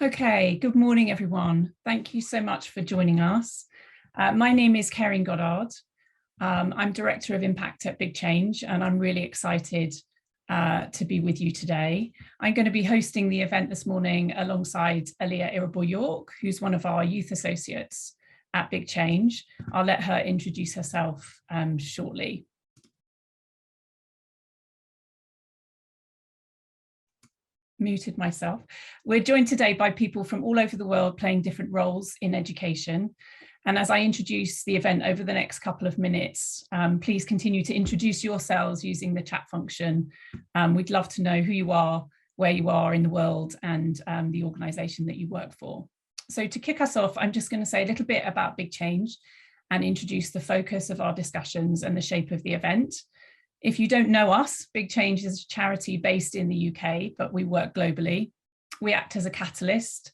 Okay, good morning, everyone. Thank you so much for joining us. My name is Caireen Goddard. I'm Director of Impact at Big Change, and I'm really excited to be with you today. I'm going to be hosting the event this morning alongside Aliyah Irabor-York, who's one of our youth associates at Big Change. I'll let her introduce herself shortly. Muted myself. We're joined today by people from all over the world playing different roles in education. And as I introduce the event over the next couple of minutes, please continue to introduce yourselves using the chat function. We'd love to know who you are, where you are in the world, and the organisation that you work for. So to kick us off, I'm just going to say a little bit about Big Change and introduce the focus of our discussions and the shape of the event. If you don't know us, Big Change is a charity based in the UK, but we work globally. We act as a catalyst,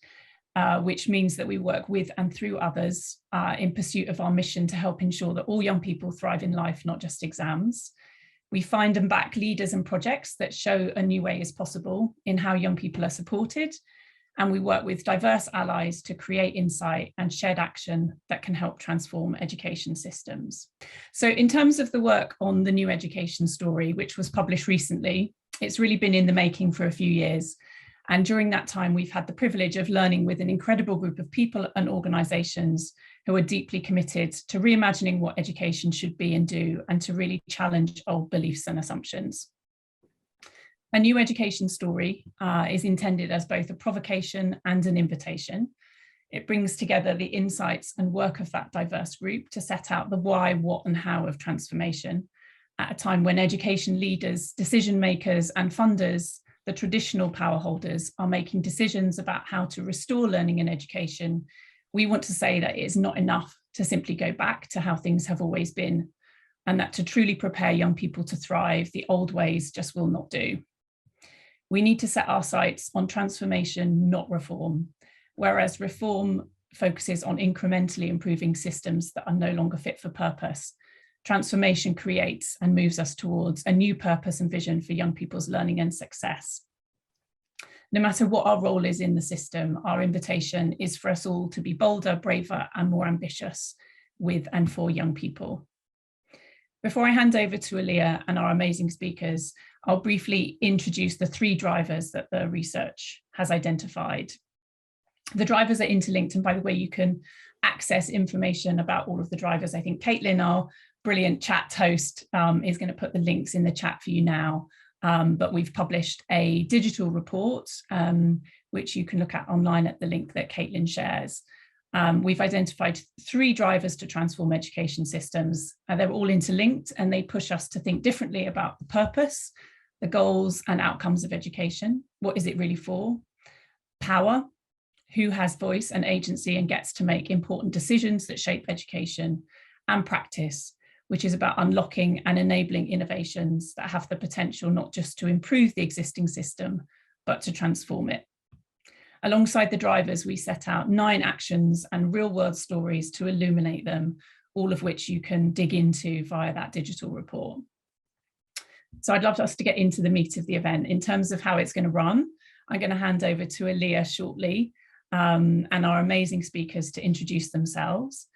which means that we work with and through others in pursuit of our mission to help ensure that all young people thrive in life, not just exams. We find and back leaders and projects that show a new way is possible in how young people are supported. And we work with diverse allies to create insight and shared action that can help transform education systems. So in terms of the work on the new education story, which was published recently, it's really been in the making for a few years. And during that time, we've had the privilege of learning with an incredible group of people and organisations who are deeply committed to reimagining what education should be and do, and to really challenge old beliefs and assumptions. A new education story is intended as both a provocation and an invitation. It brings together the insights and work of that diverse group to set out the why, what, and how of transformation at a time when education leaders, decision makers, and funders, the traditional power holders, are making decisions about how to restore learning and education. We want to say that it is not enough to simply go back to how things have always been, and that to truly prepare young people to thrive, the old ways just will not do. We need to set our sights on transformation, not reform, whereas reform focuses on incrementally improving systems that are no longer fit for purpose. Transformation creates and moves us towards a new purpose and vision for young people's learning and success. No matter what our role is in the system, our invitation is for us all to be bolder, braver, and more ambitious with and for young people. Before I hand over to Aliyah and our amazing speakers, I'll briefly introduce the three drivers that the research has identified. The drivers are interlinked, and by the way, you can access information about all of the drivers. I think Caitlin, our brilliant chat host, is going to put the links in the chat for you now. But we've published a digital report, which you can look at online at the link that Caitlin shares. We've identified three drivers to transform education systems. They're all interlinked, and they push us to think differently about the purpose, the goals and outcomes of education. What is it really for? Power, who has voice and agency and gets to make important decisions that shape education, and practice, which is about unlocking and enabling innovations that have the potential not just to improve the existing system, but to transform it. Alongside the drivers, we set out 9 actions and real-world stories to illuminate them, all of which you can dig into via that digital report. So I'd love us to get into the meat of the event. In terms of how it's going to run, I'm going to hand over to Aliyah shortly, and our amazing speakers to introduce themselves.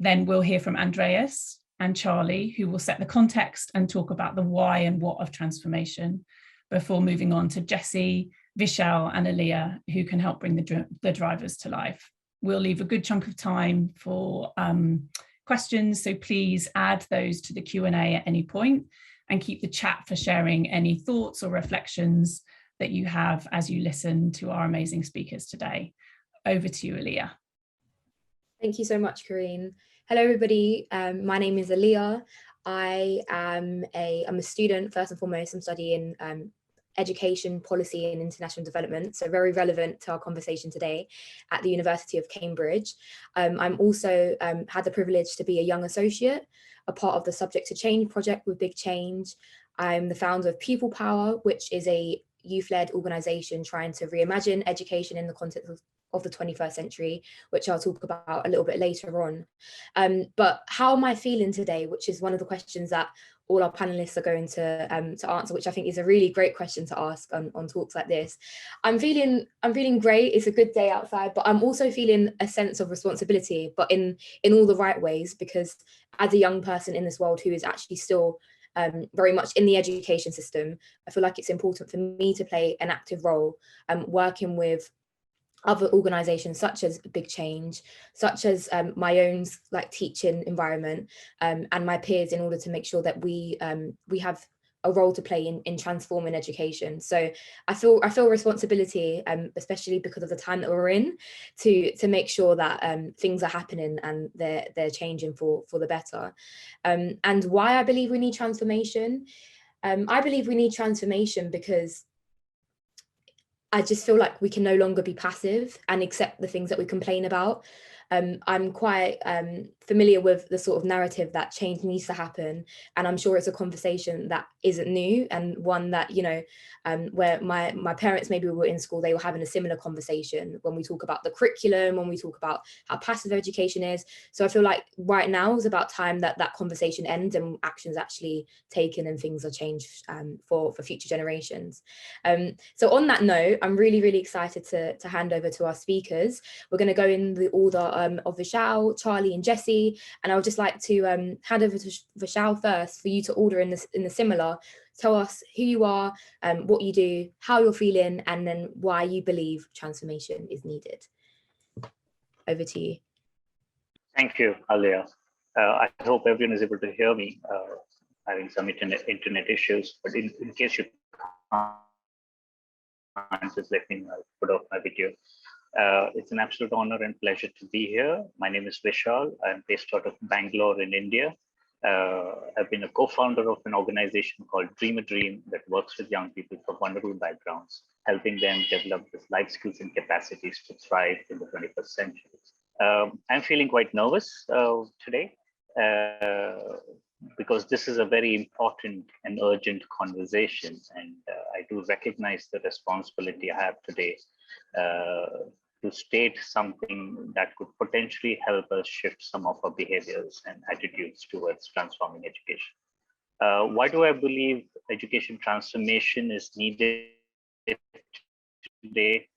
Then we'll hear from Andreas and Charlie, who will set the context and talk about the why and what of transformation, before moving on to Jessie, Vishal and Aliyah, who can help bring the drivers to life. We'll leave a good chunk of time for questions, so please add those to the Q&A at any point, and keep the chat for sharing any thoughts or reflections that you have as you listen to our amazing speakers today. Over to you, Aliyah. Thank you so much, Caireen. Hello, everybody. My name is Aliyah. I'm a student, first and foremost. I'm studying education, policy and international development, so very relevant to our conversation today at the University of Cambridge. I'm also had the privilege to be a young associate, a part of the Subject to Change project with Big Change. I'm the founder of Pupil Power, which is a youth-led organisation trying to reimagine education in the context of the 21st century, which I'll talk about a little bit later on. But how am I feeling today, which is one of the questions that all our panelists are going to answer, which I think is a really great question to ask on talks like this. I'm feeling great. It's a good day outside, but I'm also feeling a sense of responsibility, but in all the right ways, because as a young person in this world who is actually still very much in the education system, I feel like it's important for me to play an active role working with other organizations such as Big Change, such as my own like teaching environment and my peers, in order to make sure that we have a role to play in transforming education. So I feel responsibility, especially because of the time that we're in, to make sure that things are happening and they're changing for the better. And why I believe we need transformation. I believe we need transformation because I just feel like we can no longer be passive and accept the things that we complain about. I'm quite familiar with the sort of narrative that change needs to happen. And I'm sure it's a conversation that isn't new, and one that, you know, where my parents maybe were in school, they were having a similar conversation when we talk about the curriculum, when we talk about how passive education is. So I feel like right now is about time that that conversation ends and action's actually taken and things are changed for future generations. So on that note, I'm really, really excited to hand over to our speakers. We're going to go in the order of Vishal, Charlie and Jesse, and I would just like to hand over to Vishal first for you to order in the similar. Tell us who you are, what you do, how you're feeling, and then why you believe transformation is needed. Over to you. Thank you, Aliyah. I hope everyone is able to hear me. Having some internet issues, but in case you can't, just let me put off my video. It's an absolute honor and pleasure to be here. My name is Vishal. I'm based out of Bangalore in India. I've been a co-founder of an organization called Dream a Dream that works with young people from vulnerable backgrounds, helping them develop the life skills and capacities to thrive in the 21st century. I'm feeling quite nervous today because this is a very important and urgent conversation, and I do recognize the responsibility I have today to state something that could potentially help us shift some of our behaviors and attitudes towards transforming education. Why do I believe education transformation is needed today?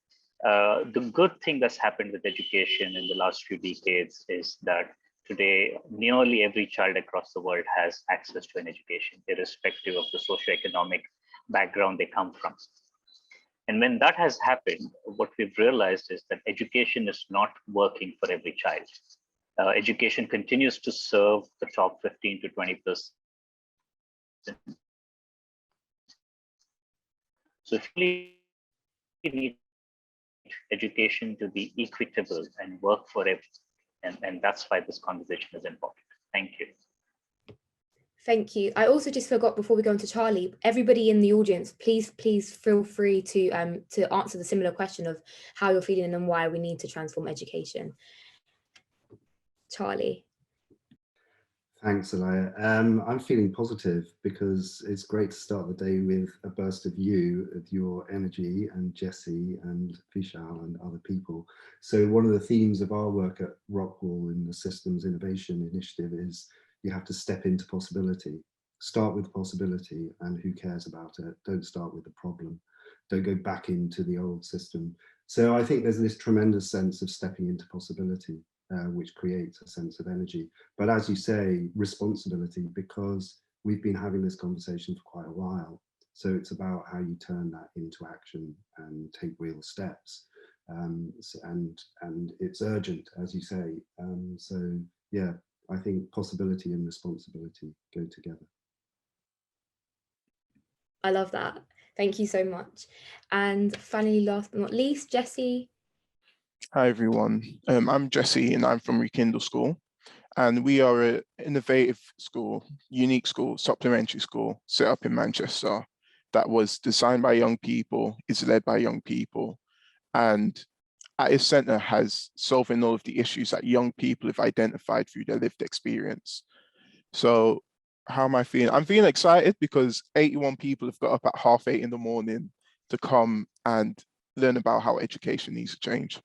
The good thing that's happened with education in the last few decades is that today, nearly every child across the world has access to an education, irrespective of the socioeconomic background they come from. And when that has happened, what we've realized is that education is not working for every child. Education continues to serve the top 15 to 20%. So if we need education to be equitable and work for everyone, and that's why this conversation is important. Thank you. Thank you. I also just forgot, before we go on to Charlie, everybody in the audience, please feel free to answer the similar question of how you're feeling and why we need to transform education. Charlie. Thanks, Aliyah. I'm feeling positive because it's great to start the day with a burst of your energy, and Jesse and Vishal and other people. So one of the themes of our work at ROCKWOOL in the Systems Innovation Initiative is you have to step into possibility. Start with possibility, and who cares about it? Don't start with the problem. Don't go back into the old system. So I think there's this tremendous sense of stepping into possibility, which creates a sense of energy. But as you say, responsibility, because we've been having this conversation for quite a while. So it's about how you turn that into action and take real steps. And it's urgent, as you say. So yeah, I think possibility and responsibility go together. I love that. Thank you so much. And finally, last but not least, Jesse. Hi, everyone. I'm Jesse, and I'm from Rekindle School. And we are an innovative school, unique school, supplementary school set up in Manchester that was designed by young people, is led by young people, and at its center has solving all of the issues that young people have identified through their lived experience. So how am I feeling? I'm feeling excited because 81 people have got up at 8:30 in the morning to come and learn about how education needs to change.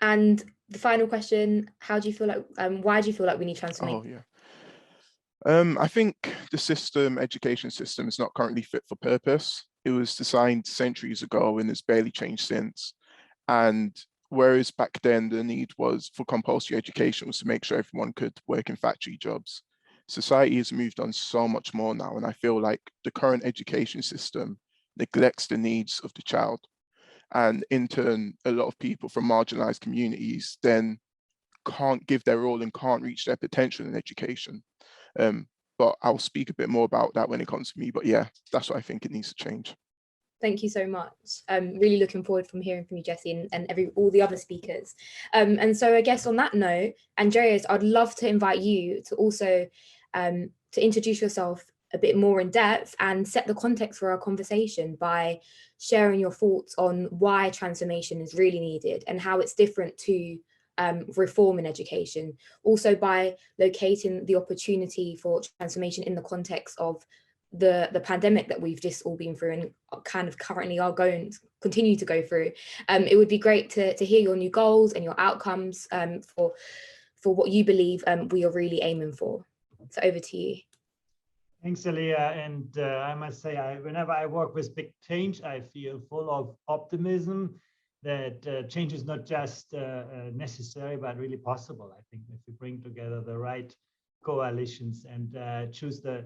And the final question, how do you feel like, why do you feel like we need transformation? Oh, yeah. I think the education system is not currently fit for purpose. It was designed centuries ago and it's barely changed since. And whereas back then the need was for compulsory education was to make sure everyone could work in factory jobs, society has moved on so much more now. And I feel like the current education system neglects the needs of the child. And in turn, a lot of people from marginalized communities then can't give their all and can't reach their potential in education. But I'll speak a bit more about that when it comes to me. But yeah, that's what I think it needs to change. Thank you so much. Really looking forward from hearing from you, Jesse, and all the other speakers. And so I guess on that note, Andreas, I'd love to invite you to also to introduce yourself a bit more in depth and set the context for our conversation by sharing your thoughts on why transformation is really needed and how it's different to reform in education. Also by locating the opportunity for transformation in the context of the pandemic that we've just all been through and kind of currently are going to continue to go through. It would be great to hear your new goals and your outcomes for what you believe we are really aiming for. So over to you. Thanks, Aliyah. And I must say, whenever I work with big change, I feel full of optimism that change is not just necessary, but really possible. I think if we bring together the right coalitions and choose the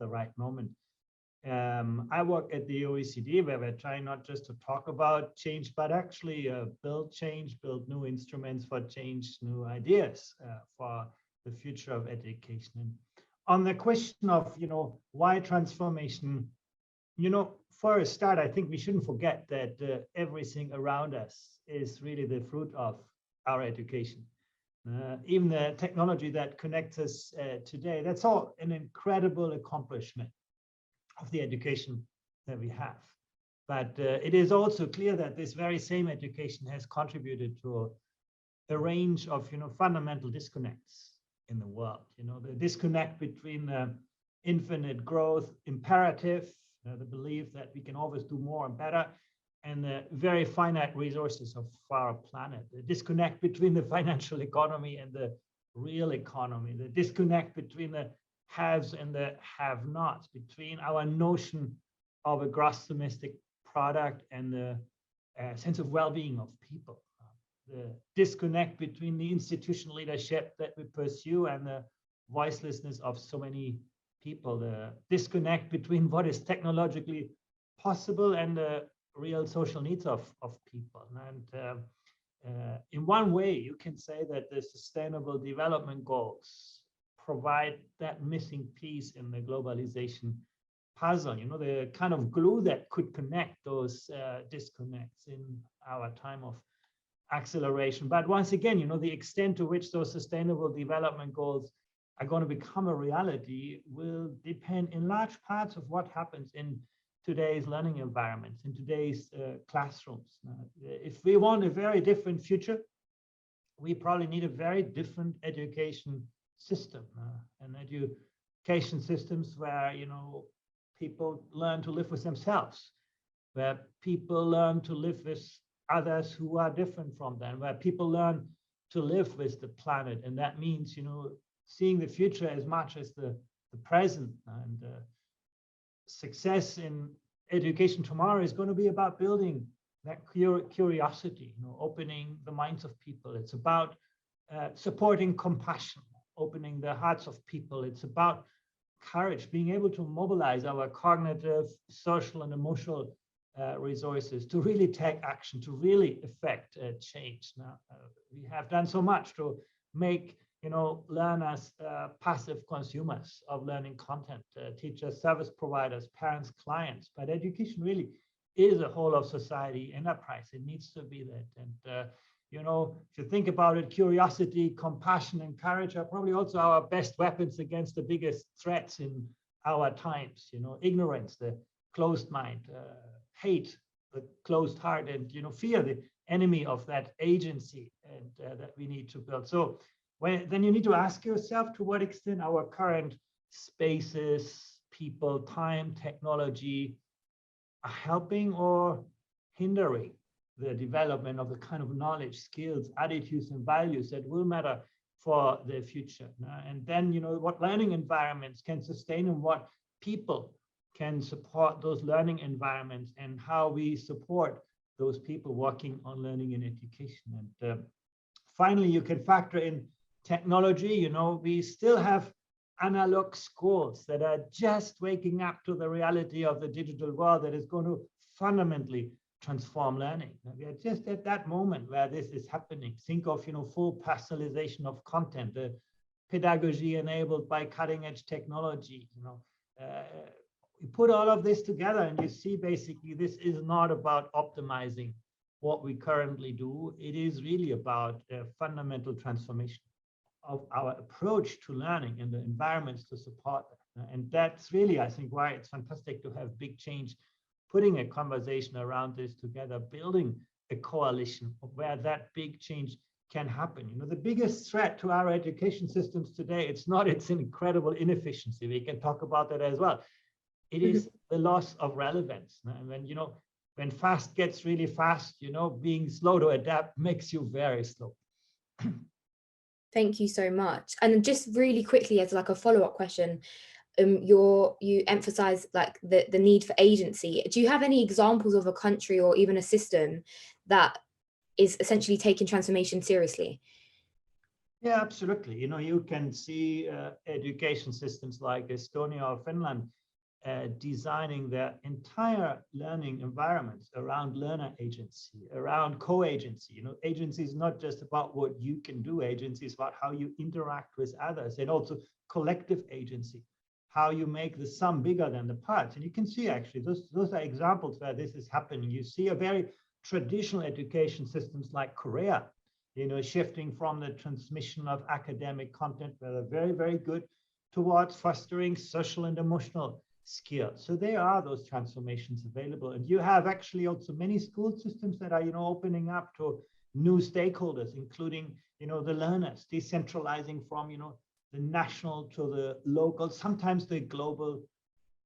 right moment. I work at the OECD, where we're trying not just to talk about change, but actually build change, build new instruments for change, new ideas for the future of education. And on the question of, why transformation, for a start, I think we shouldn't forget that everything around us is really the fruit of our education. Even the technology that connects us today, that's all an incredible accomplishment of the education that we have. But it is also clear that this very same education has contributed to a range of fundamental disconnects in the world. The disconnect between the infinite growth imperative, the belief that we can always do more and better, and the very finite resources of our planet, the disconnect between the financial economy and the real economy, the disconnect between the haves and the have-nots, between our notion of a gross domestic product and the sense of well-being of people, the disconnect between the institutional leadership that we pursue and the voicelessness of so many people, the disconnect between what is technologically possible and the real social needs of people. And in one way, you can say that the Sustainable Development Goals provide that missing piece in the globalization puzzle, the kind of glue that could connect those disconnects in our time of acceleration. But once again, the extent to which those Sustainable Development Goals are going to become a reality will depend in large parts of what happens in today's learning environments, in today's classrooms. If we want a very different future, we probably need a very different education system, and education systems where people learn to live with themselves, where people learn to live with others who are different from them, where people learn to live with the planet, and that means seeing the future as much as the present. And success in education tomorrow is going to be about building that curiosity, opening the minds of people. It's about supporting compassion, opening the hearts of people. It's about courage, being able to mobilize our cognitive, social, and emotional resources to really take action, to really affect change. Now, we have done so much to make learners passive consumers of learning content, teachers, service providers, parents, clients. But education really is a whole of society enterprise. It needs to be that. And if you think about it, curiosity, compassion, and courage are probably also our best weapons against the biggest threats in our times. Ignorance, the closed mind, hate, the closed heart, and fear, the enemy of that agency, and that we need to build. So then you need to ask yourself to what extent our current spaces, people, time, technology are helping or hindering the development of the kind of knowledge, skills, attitudes, and values that will matter for the future. And then, what learning environments can sustain and what people can support those learning environments, and how we support those people working on learning and education. And finally, you can factor in technology. We still have analog schools that are just waking up to the reality of the digital world that is going to fundamentally transform learning. We are just at that moment where this is happening. Think of full personalization of content, the pedagogy enabled by cutting-edge technology. We put all of this together, and you see basically this is not about optimizing what we currently do. It is really about a fundamental transformation of our approach to learning and the environments to support that. And that's really, I think, why it's fantastic to have Big Change putting a conversation around this together, building a coalition of where that big change can happen. The biggest threat to our education systems today, it's not its incredible inefficiency. We can talk about that as well. It is the loss of relevance. And when fast gets really fast, being slow to adapt makes you very slow. Thank you so much. And just really quickly, as like a follow-up question, you emphasize like the need for agency. Do you have any examples of a country or even a system that is essentially taking transformation seriously? Yeah, absolutely. You can see education systems like Estonia or Finland designing their entire learning environments around learner agency, around co-agency. Agency is not just about what you can do. Agency is about how you interact with others, and also collective agency, how you make the sum bigger than the parts. And you can see actually those are examples where this is happening. You see a very traditional education systems like Korea, shifting from the transmission of academic content, where they're very, very good, towards fostering social and emotional skills. So there are those transformations available. And you have actually also many school systems that are, opening up to new stakeholders, including, the learners, decentralizing from, the national to the local, sometimes the global.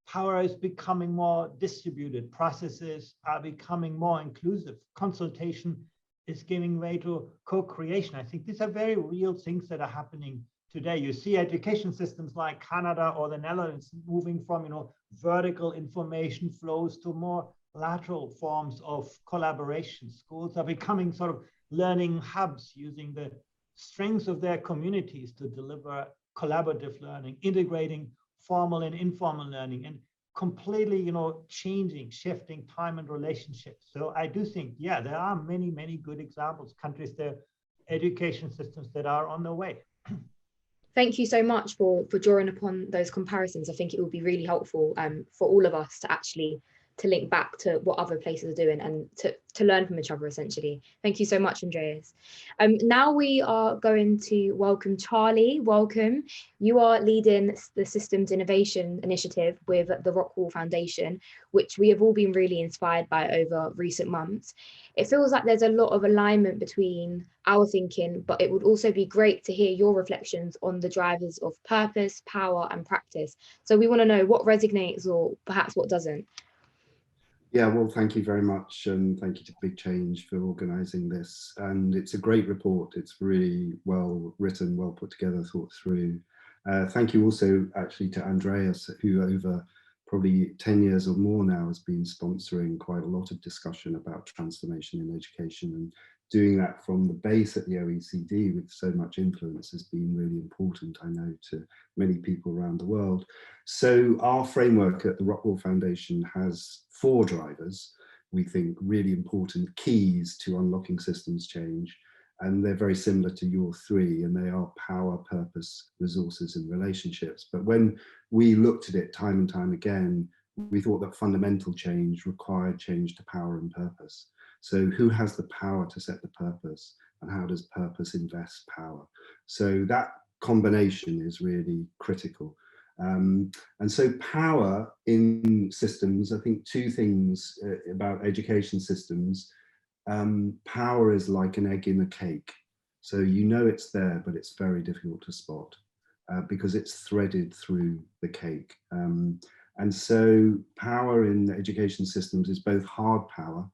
Power is becoming more distributed. Processes are becoming more inclusive. Consultation is giving way to co-creation. I think these are very real things that are happening today. You see education systems like Canada or the Netherlands moving from, vertical information flows to more lateral forms of collaboration. Schools are becoming sort of learning hubs, using the strengths of their communities to deliver collaborative learning, integrating formal and informal learning, and completely, shifting time and relationships. So I do think, yeah, there are many, many good examples, countries, their education systems that are on the way. Thank you so much for drawing upon those comparisons. I think it will be really helpful for all of us to actually link back to what other places are doing and to learn from each other, essentially. Thank you so much, Andreas. Now we are going to welcome Charlie. Welcome. You are leading the Systems Innovation Initiative with the ROCKWOOL Foundation, which we have all been really inspired by over recent months. It feels like there's a lot of alignment between our thinking, but it would also be great to hear your reflections on the drivers of purpose, power, and practice. So we want to know what resonates or perhaps what doesn't. Yeah, well, thank you very much, and thank you to Big Change for organising this. And it's a great report. It's really well written, well put together, thought through. Thank you also actually to Andreas, who over probably 10 years or more now has been sponsoring quite a lot of discussion about transformation in education, and doing that from the base at the OECD with so much influence has been really important, I know, to many people around the world. So our framework at the ROCKWOOL Foundation has 4 drivers, we think, really important keys to unlocking systems change. And they're very similar to your 3, and they are power, purpose, resources, and relationships. But when we looked at it time and time again, we thought that fundamental change required change to power and purpose. So who has the power to set the purpose, and how does purpose invest power? So that combination is really critical. And so power in systems, I think 2 things about education systems. Power is like an egg in a cake. So it's there, but it's very difficult to spot because it's threaded through the cake. And so power in education systems is both hard power,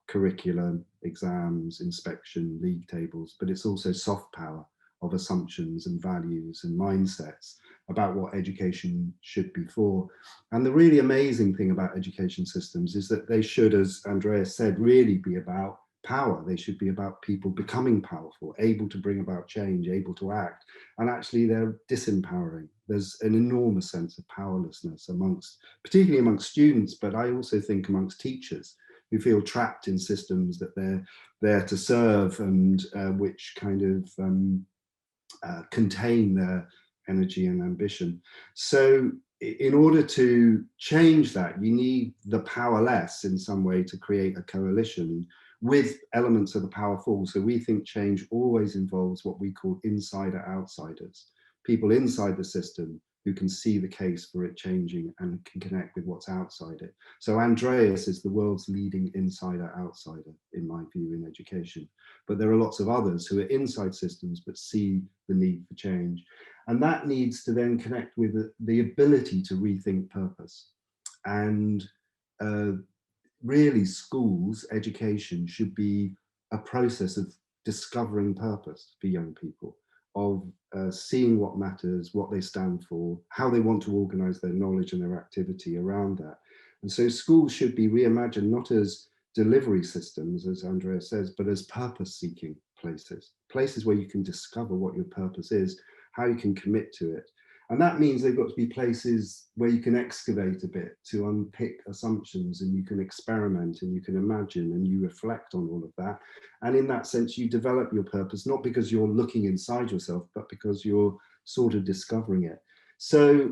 curriculum, exams, inspection, league tables, but it's also soft power of assumptions and values and mindsets about what education should be for. And the really amazing thing about education systems is that they should, as Andreas said, really be about power. They should be about people becoming powerful, able to bring about change, able to act, and actually they're disempowering. There's an enormous sense of powerlessness particularly amongst students, but I also think amongst teachers who feel trapped in systems that they're there to serve and which kind of contain their energy and ambition. So in order to change that, you need the powerless in some way to create a coalition with elements of the powerful. So we think change always involves what we call insider-outsiders, people inside the system who can see the case for it changing and can connect with what's outside it. So Andreas is the world's leading insider-outsider, in my view, in education. But there are lots of others who are inside systems but see the need for change. And that needs to then connect with the ability to rethink purpose. And really schools, education should be a process of discovering purpose for young people, of seeing what matters, what they stand for, how they want to organize their knowledge and their activity around that. And so schools should be reimagined not as delivery systems, as Andrea says, but as purpose-seeking places where you can discover what your purpose is, how you can commit to it. And that means they've got to be places where you can excavate a bit to unpick assumptions, and you can experiment and you can imagine and you reflect on all of that. And in that sense, you develop your purpose, not because you're looking inside yourself, but because you're sort of discovering it. So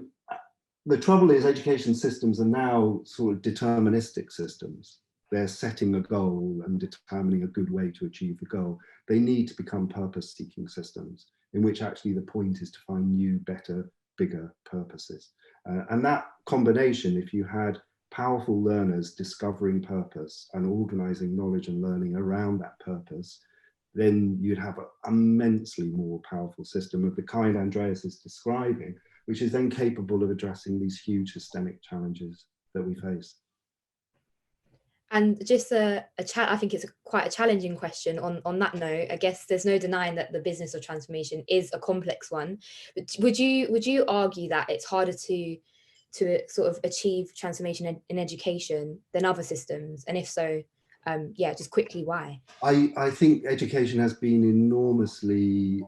the trouble is education systems are now sort of deterministic systems. They're setting a goal and determining a good way to achieve the goal. They need to become purpose-seeking systems in which actually the point is to find new, better, bigger purposes. And that combination, if you had powerful learners discovering purpose and organizing knowledge and learning around that purpose, then you'd have an immensely more powerful system of the kind Andreas is describing, which is then capable of addressing these huge systemic challenges that we face. And just I think it's quite a challenging question on that note. I guess there's no denying that the business of transformation is a complex one. But would you argue that it's harder to sort of achieve transformation in education than other systems? And if so, yeah, just quickly, why? I think education has been enormously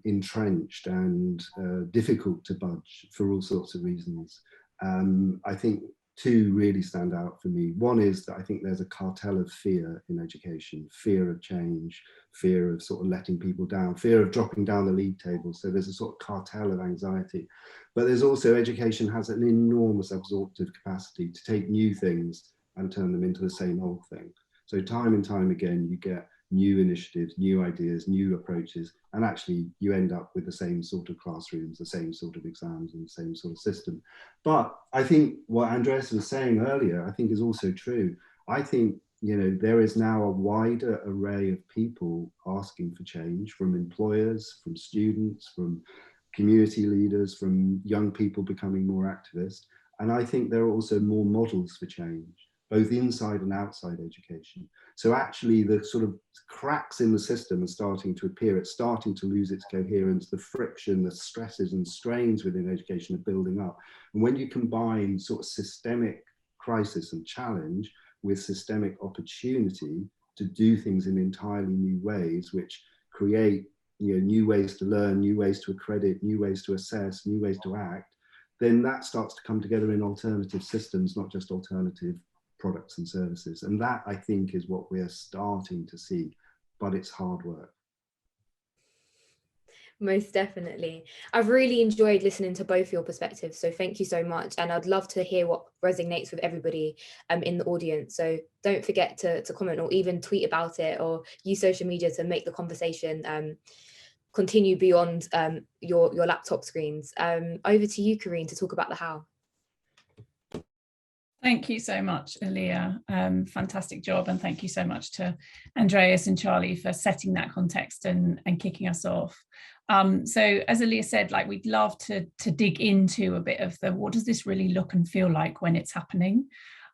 entrenched and difficult to budge for all sorts of reasons. I think two really stand out for me. One is that I think there's a cartel of fear in education, fear of change, fear of sort of letting people down, fear of dropping down the league table. So there's a sort of cartel of anxiety. But there's also education has an enormous absorptive capacity to take new things and turn them into the same old thing. So time and time again, you get new initiatives, new ideas, new approaches, and actually you end up with the same sort of classrooms, the same sort of exams and the same sort of system. But I think what Andreas was saying earlier, I think is also true. I think, you know, there is now a wider array of people asking for change, from employers, from students, from community leaders, from young people becoming more activist. And I think there are also more models for change, both inside and outside education. So actually the sort of cracks in the system are starting to appear. It's starting to lose its coherence. The friction, the stresses and strains within education are building up. And when you combine sort of systemic crisis and challenge with systemic opportunity to do things in entirely new ways, which create, you know, new ways to learn, new ways to accredit, new ways to assess, new ways to act, then that starts to come together in alternative systems, not just alternative products and services. And that, I think, is what we're starting to see, but it's hard work. Most definitely. I've really enjoyed listening to both your perspectives, so thank you so much. And I'd love to hear what resonates with everybody in the audience. So don't forget to comment or even tweet about it, or use social media to make the conversation continue beyond your laptop screens. Over to you, Caireen, to talk about the how. Thank you so much, Aliyah. Fantastic job. And thank you so much to Andreas and Charlie for setting that context and kicking us off. So as Aliyah said, like, we'd love to dig into a bit of what does this really look and feel like when it's happening?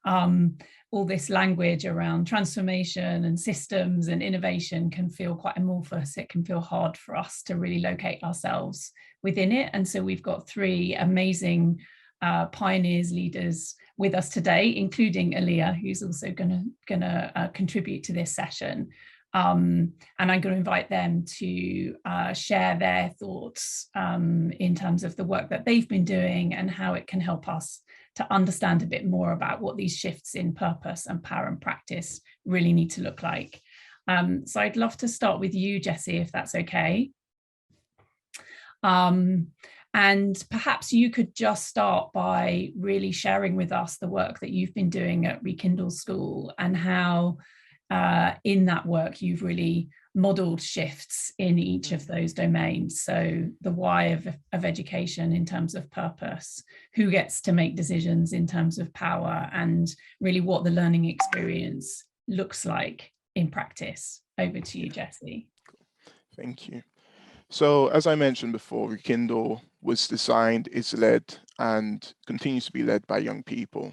all this language around transformation and systems and innovation can feel quite amorphous. It can feel hard for us to really locate ourselves within it. And so we've got three amazing pioneers, leaders with us today, including Aliyah, who's also gonna contribute to this session. And I'm going to invite them to share their thoughts in terms of the work that they've been doing and how it can help us to understand a bit more about what these shifts in purpose and power and practice really need to look like. So I'd love to start with you, Jessie, if that's okay. And perhaps you could just start by really sharing with us the work that you've been doing at Rekindle School and how in that work you've really modeled shifts in each of those domains. So the why of education in terms of purpose, who gets to make decisions in terms of power, and really what the learning experience looks like in practice. Over to you, Jessie. Thank you. So as I mentioned before, Rekindle was designed, is led, and continues to be led by young people.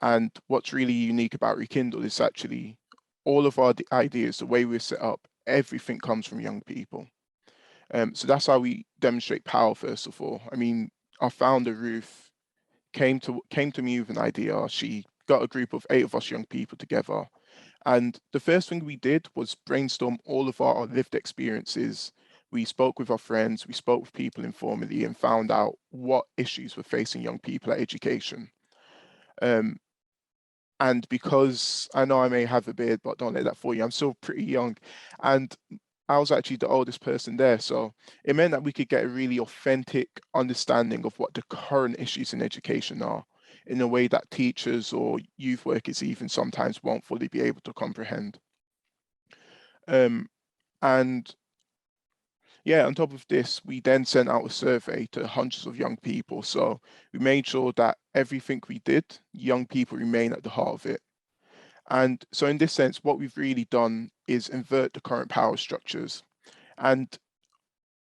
And what's really unique about Rekindle is actually all of our ideas, the way we're set up, everything comes from young people. So that's how we demonstrate power, first of all. I mean, our founder, Ruth, came to me with an idea. She got a group of 8 of us young people together. And the first thing we did was brainstorm all of our lived experiences. We spoke with our friends, we spoke with people informally, and found out what issues were facing young people at education. And because I know I may have a beard, but don't let that fool you, I'm still pretty young. And I was actually the oldest person there. So it meant that we could get a really authentic understanding of what the current issues in education are in a way that teachers or youth workers even sometimes won't fully be able to comprehend. And yeah, on top of this, we then sent out a survey to hundreds of young people. So we made sure that everything we did, young people remain at the heart of it. And so in this sense, what we've really done is invert the current power structures. And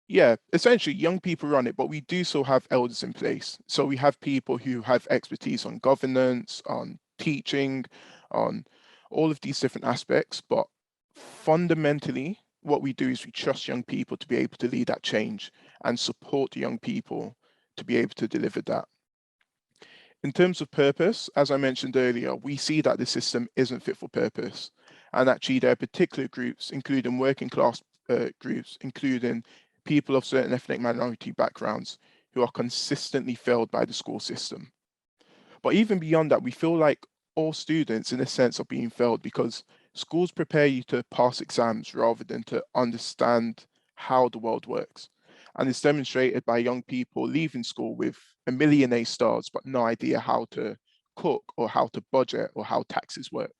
yeah, essentially young people run it, but we do still have elders in place. So we have people who have expertise on governance, on teaching, on all of these different aspects. But fundamentally, what we do is we trust young people to be able to lead that change and support young people to be able to deliver that. In terms of purpose, as I mentioned earlier, we see that the system isn't fit for purpose. And actually there are particular groups, including working class groups, including people of certain ethnic minority backgrounds who are consistently failed by the school system. But even beyond that, we feel like all students in a sense are being failed because schools prepare you to pass exams rather than to understand how the world works. And it's demonstrated by young people leaving school with a million A stars, but no idea how to cook or how to budget or how taxes work.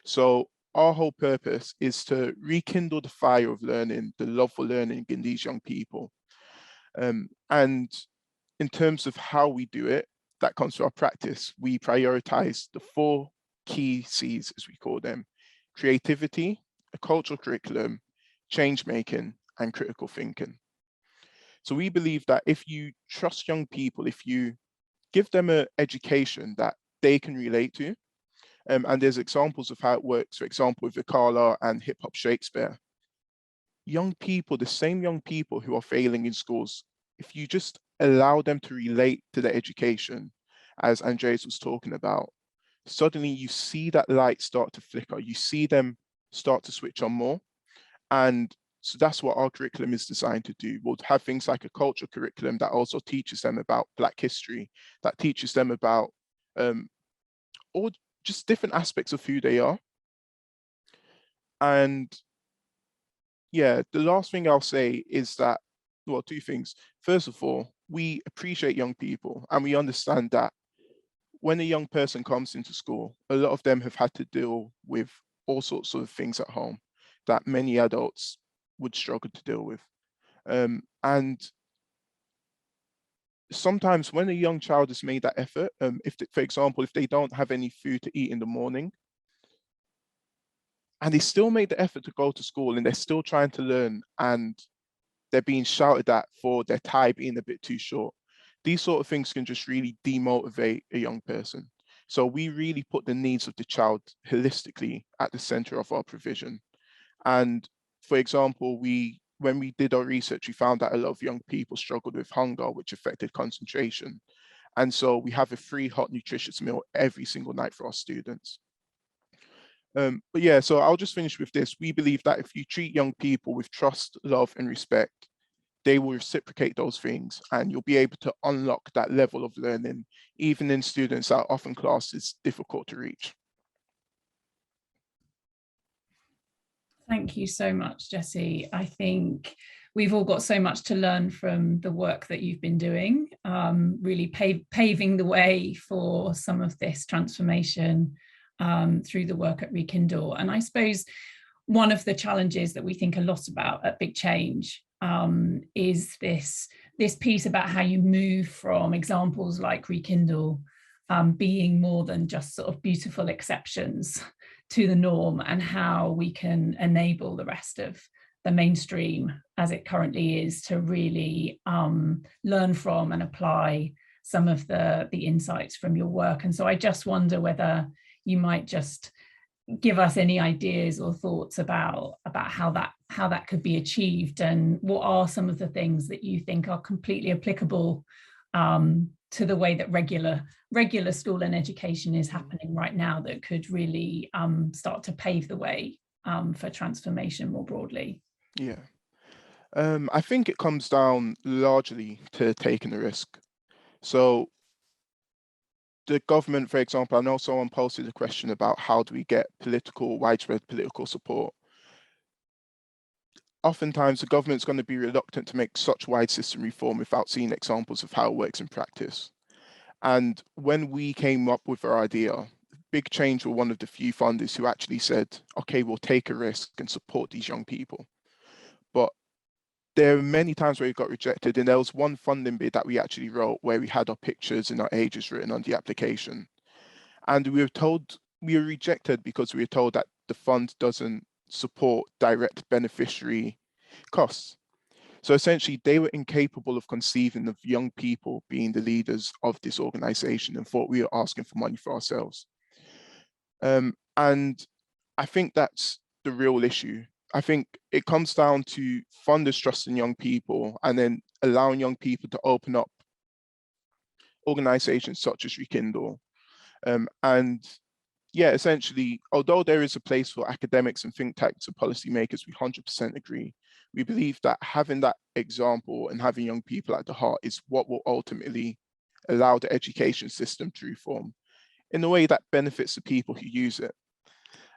So our whole purpose is to rekindle the fire of learning, the love for learning in these young people. And in terms of how we do it, that comes to our practice. We prioritize the 4 key C's, as we call them: creativity, a cultural curriculum, change making, and critical thinking. So we believe that if you trust young people, if you give them an education that they can relate to, and there's examples of how it works, for example, with Vishal and Hip Hop Shakespeare. Young people, the same young people who are failing in schools, if you just allow them to relate to their education, as Andreas was talking about, suddenly you see that light start to flicker, you see them start to switch on more. And so that's what our curriculum is designed to do. We'll have things like a cultural curriculum that also teaches them about Black history, that teaches them about all just different aspects of who they are. And yeah, the last thing I'll say is that, well, 2 things. First of all, we appreciate young people and we understand that when a young person comes into school, a lot of them have had to deal with all sorts of things at home that many adults would struggle to deal with. And sometimes when a young child has made that effort, for example, if they don't have any food to eat in the morning, and they still make the effort to go to school and they're still trying to learn and they're being shouted at for their tie being a bit too short, these sort of things can just really demotivate a young person. So we really put the needs of the child holistically at the center of our provision. And for example, when we did our research, we found that a lot of young people struggled with hunger, which affected concentration. And so we have a free hot nutritious meal every single night for our students. But yeah, so I'll just finish with this. We believe that if you treat young people with trust, love, and respect, they will reciprocate those things, and you'll be able to unlock that level of learning, even in students that often class is difficult to reach. Thank you so much, Jesse. I think we've all got so much to learn from the work that you've been doing, really paving the way for some of this transformation through the work at Rekindle. And I suppose one of the challenges that we think a lot about at Big Change is this piece about how you move from examples like Rekindle being more than just sort of beautiful exceptions to the norm, and how we can enable the rest of the mainstream as it currently is to really learn from and apply some of the insights from your work. And so I just wonder whether you might just give us any ideas or thoughts about how that could be achieved, and what are some of the things that you think are completely applicable to the way that regular school and education is happening right now, that could really start to pave the way for transformation more broadly. Yeah, I think it comes down largely to taking a risk. So the government, for example, I know someone posted a question about how do we get widespread political support. Oftentimes the government's going to be reluctant to make such wide system reform without seeing examples of how it works in practice. And when we came up with our idea, Big Change were one of the few funders who actually said, okay, we'll take a risk and support these young people. But there are many times where we got rejected, and there was one funding bid that we actually wrote where we had our pictures and our ages written on the application. And we were rejected because we were told that the fund doesn't support direct beneficiary costs. So essentially, they were incapable of conceiving of young people being the leaders of this organization, and thought we were asking for money for ourselves. And I think that's the real issue. I think it comes down to funders trusting young people, and then allowing young people to open up organizations such as Rekindle. And yeah, essentially, although there is a place for academics and think tanks and policymakers, we 100% agree. We believe that having that example and having young people at the heart is what will ultimately allow the education system to reform in a way that benefits the people who use it.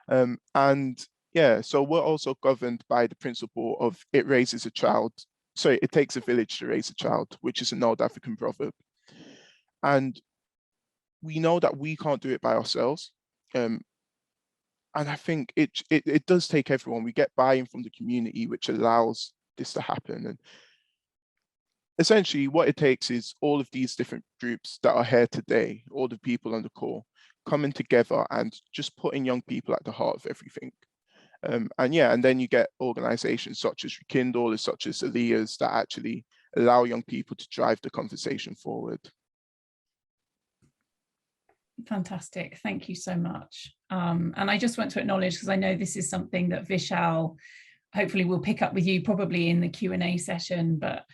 And yeah, so we're also governed by the principle of it takes a village to raise a child, which is an old African proverb. And we know that we can't do it by ourselves. And I think it does take everyone. We get buy-in from the community, which allows this to happen. And essentially what it takes is all of these different groups that are here today, all the people on the call, coming together and just putting young people at the heart of everything. And then you get organizations such as Rekindle, such as Aliyah's, that actually allow young people to drive the conversation forward. Fantastic, thank you so much. And I just want to acknowledge, because I know this is something that Vishal hopefully will pick up with you probably in the Q&A session, but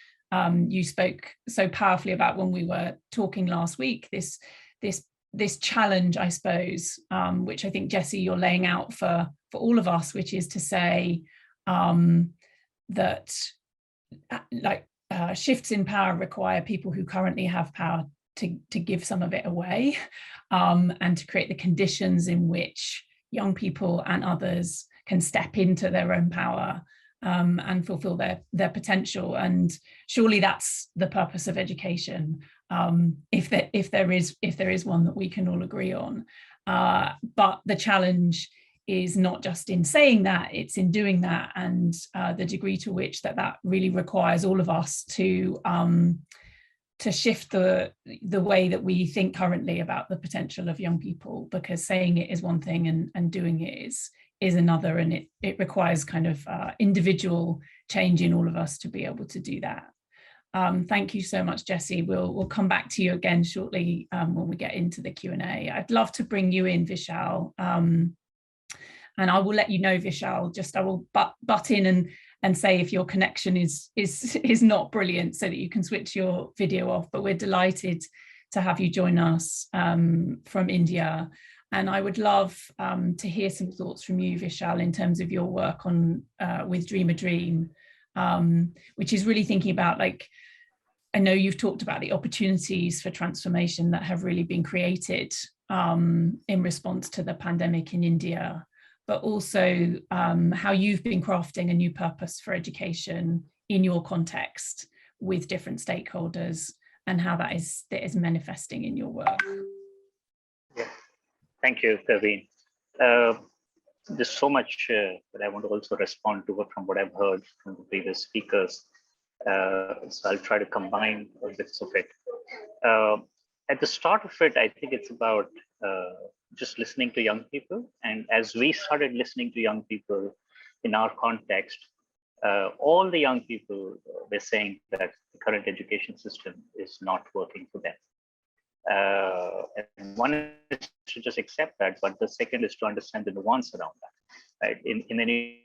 you spoke so powerfully about when we were talking last week, this challenge, I suppose, which I think, Jesse, you're laying out for all of us, which is to say that shifts in power require people who currently have power to give some of it away, and to create the conditions in which young people and others can step into their own power and fulfill their potential. And surely that's the purpose of education, if there is one that we can all agree on. But the challenge is not just in saying that, it's in doing that, and the degree to which that really requires all of us to shift the way that we think currently about the potential of young people, because saying it is one thing and doing it is another, and it requires kind of individual change in all of us to be able to do that. Thank you so much, Jessie. We'll come back to you again shortly when we get into the Q&A. I'd love to bring you in, Vishal. And I will let you know, Vishal, I will butt in and say if your connection is not brilliant so that you can switch your video off. But we're delighted to have you join us from India. And I would love to hear some thoughts from you, Vishal, in terms of your work on with Dream a Dream, which is really thinking about, like, I know you've talked about the opportunities for transformation that have really been created in response to the pandemic in India, but also how you've been crafting a new purpose for education in your context with different stakeholders and how that is manifesting in your work. Yeah. Thank you, Caireen. There's so much that I want to also respond to from what I've heard from the previous speakers. So I'll try to combine bits of it. At the start of it, I think it's about just listening to young people. And as we started listening to young people in our context, all the young people were saying that the current education system is not working for them. And one is to just accept that, but the second is to understand the nuance around that. Right? In an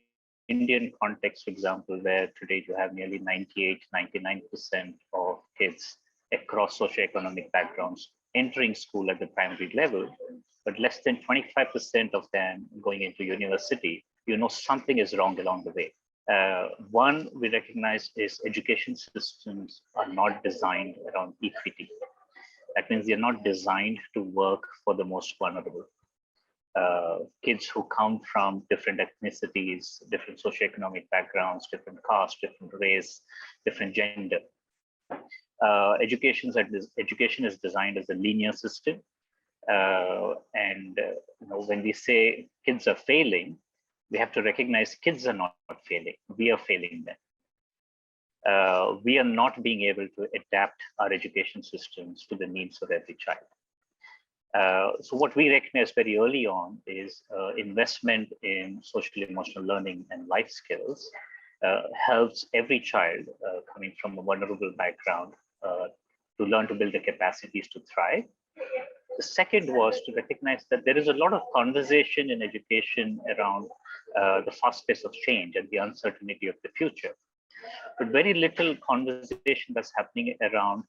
Indian context, for example, where today you have nearly 98–99% of kids across socioeconomic backgrounds entering school at the primary level, but less than 25% of them going into university, you know something is wrong along the way. One we recognize is education systems are not designed around equity. That means they're not designed to work for the most vulnerable. Kids who come from different ethnicities, different socioeconomic backgrounds, different caste, different race, different gender. Education is designed as a linear system. When we say kids are failing, we have to recognize kids are not failing. We are failing them. We are not being able to adapt our education systems to the needs of every child. So what we recognize very early on is investment in social emotional learning and life skills helps every child coming from a vulnerable background to learn to build the capacities to thrive. The second was to recognize that there is a lot of conversation in education around the fast pace of change and the uncertainty of the future, but very little conversation that's happening around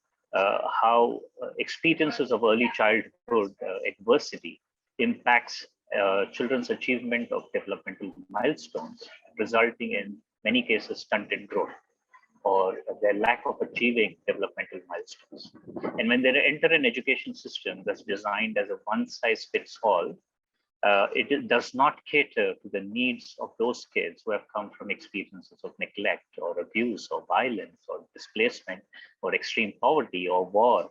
how experiences of early childhood adversity impacts children's achievement of developmental milestones, resulting in many cases stunted growth or their lack of achieving developmental milestones. And when they enter an education system that's designed as a one-size-fits-all, it does not cater to the needs of those kids who have come from experiences of neglect or abuse or violence or displacement or extreme poverty or war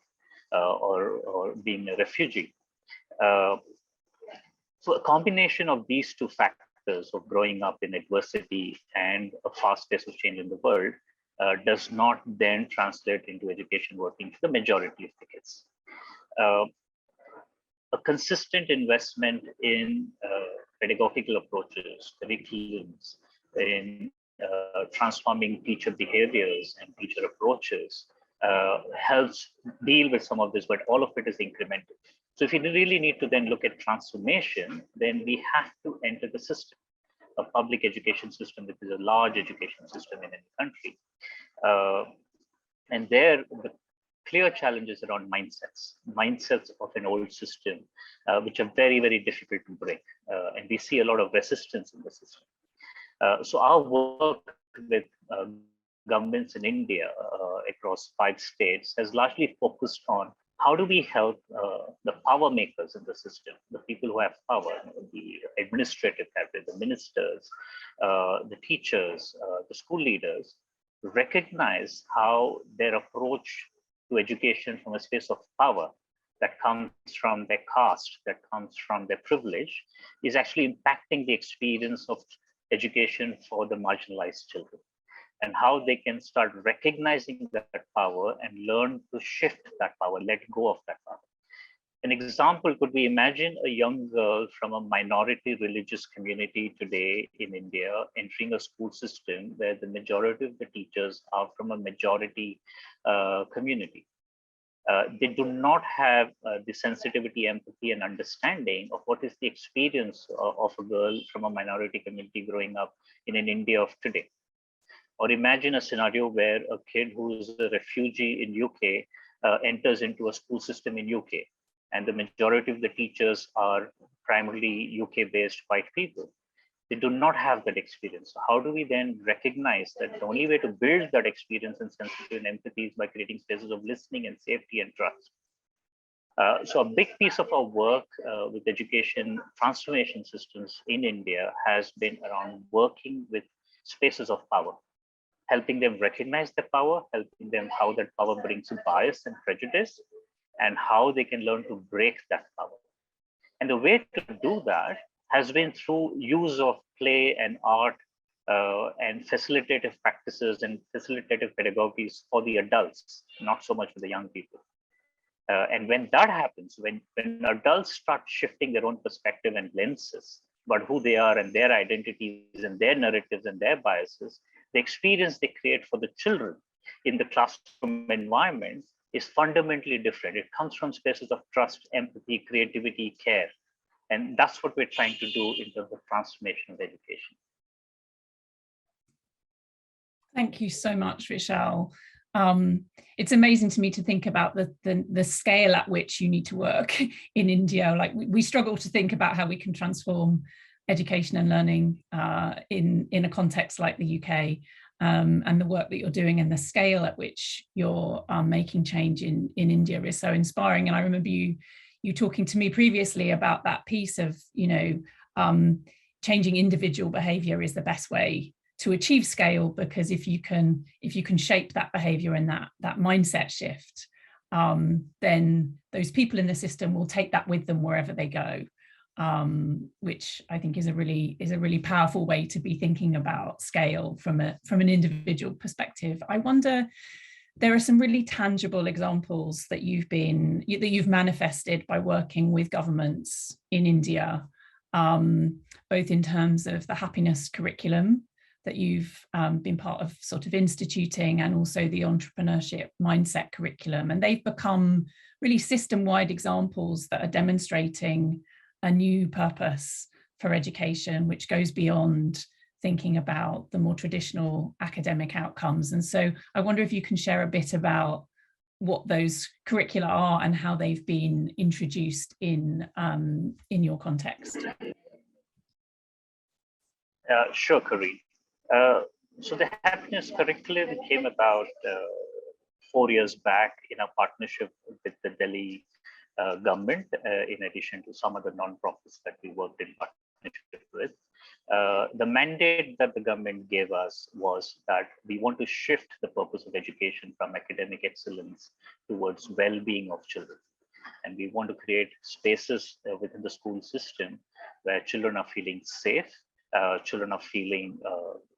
or being a refugee. So a combination of these two factors of growing up in adversity and a fast pace of change in the world does not then translate into education working for the majority of the kids. A consistent investment in pedagogical approaches, curriculums, in transforming teacher behaviors and teacher approaches helps deal with some of this, but all of it is incremental. So if you really need to then look at transformation, then we have to enter the system, a public education system, which is a large education system in any country. And there, the clear challenges around mindsets of an old system, which are very, very difficult to break. And we see a lot of resistance in the system. So our work with governments in India across 5 states has largely focused on how do we help the power makers in the system, the people who have power, the administrative cabinet, the ministers, the teachers, the school leaders, recognize how their approach to education from a space of power that comes from their caste, that comes from their privilege, is actually impacting the experience of education for the marginalized children, and how they can start recognizing that power and learn to shift that power, let go of that power. An example could be, imagine a young girl from a minority religious community today in India entering a school system where the majority of the teachers are from a majority community. They do not have the sensitivity, empathy, and understanding of what is the experience of a girl from a minority community growing up in an India of today. Or imagine a scenario where a kid who is a refugee in UK enters into a school system in UK, and the majority of the teachers are primarily UK-based white people. They do not have that experience. So how do we then recognize that the only way to build that experience and sensitivity and empathy is by creating spaces of listening and safety and trust? So a big piece of our work with education transformation systems in India has been around working with spaces of power, helping them recognize their power, helping them how that power brings bias and prejudice, and how they can learn to break that power. And the way to do that has been through use of play and art and facilitative practices and facilitative pedagogies for the adults, not so much for the young people. And when that happens, when adults start shifting their own perspective and lenses about who they are and their identities and their narratives and their biases, the experience they create for the children in the classroom environment is fundamentally different. It comes from spaces of trust, empathy, creativity, care. And that's what we're trying to do in terms of transformation of education. Thank you so much, Vishal. It's amazing to me to think about the scale at which you need to work in India. Like we struggle to think about how we can transform education and learning in a context like the UK, and the work that you're doing and the scale at which you're making change in India is so inspiring. And I remember you talking to me previously about that piece of, changing individual behavior is the best way to achieve scale, because if you can shape that behavior and that mindset shift, then those people in the system will take that with them wherever they go, which I think is a really powerful way to be thinking about scale from an individual perspective. I wonder, there are some really tangible examples that you've manifested by working with governments in India, both in terms of the happiness curriculum that you've been part of sort of instituting, and also the entrepreneurship mindset curriculum. And they've become really system-wide examples that are demonstrating a new purpose for education, which goes beyond thinking about the more traditional academic outcomes. And so I wonder if you can share a bit about what those curricula are and how they've been introduced in your context. Sure, Caireen. So the happiness curriculum came about 4 years back in a partnership with the Delhi government, in addition to some other non-profits that we worked in partnership with. The mandate that the government gave us was that we want to shift the purpose of education from academic excellence towards well-being of children. And we want to create spaces within the school system where children are feeling safe, children are feeling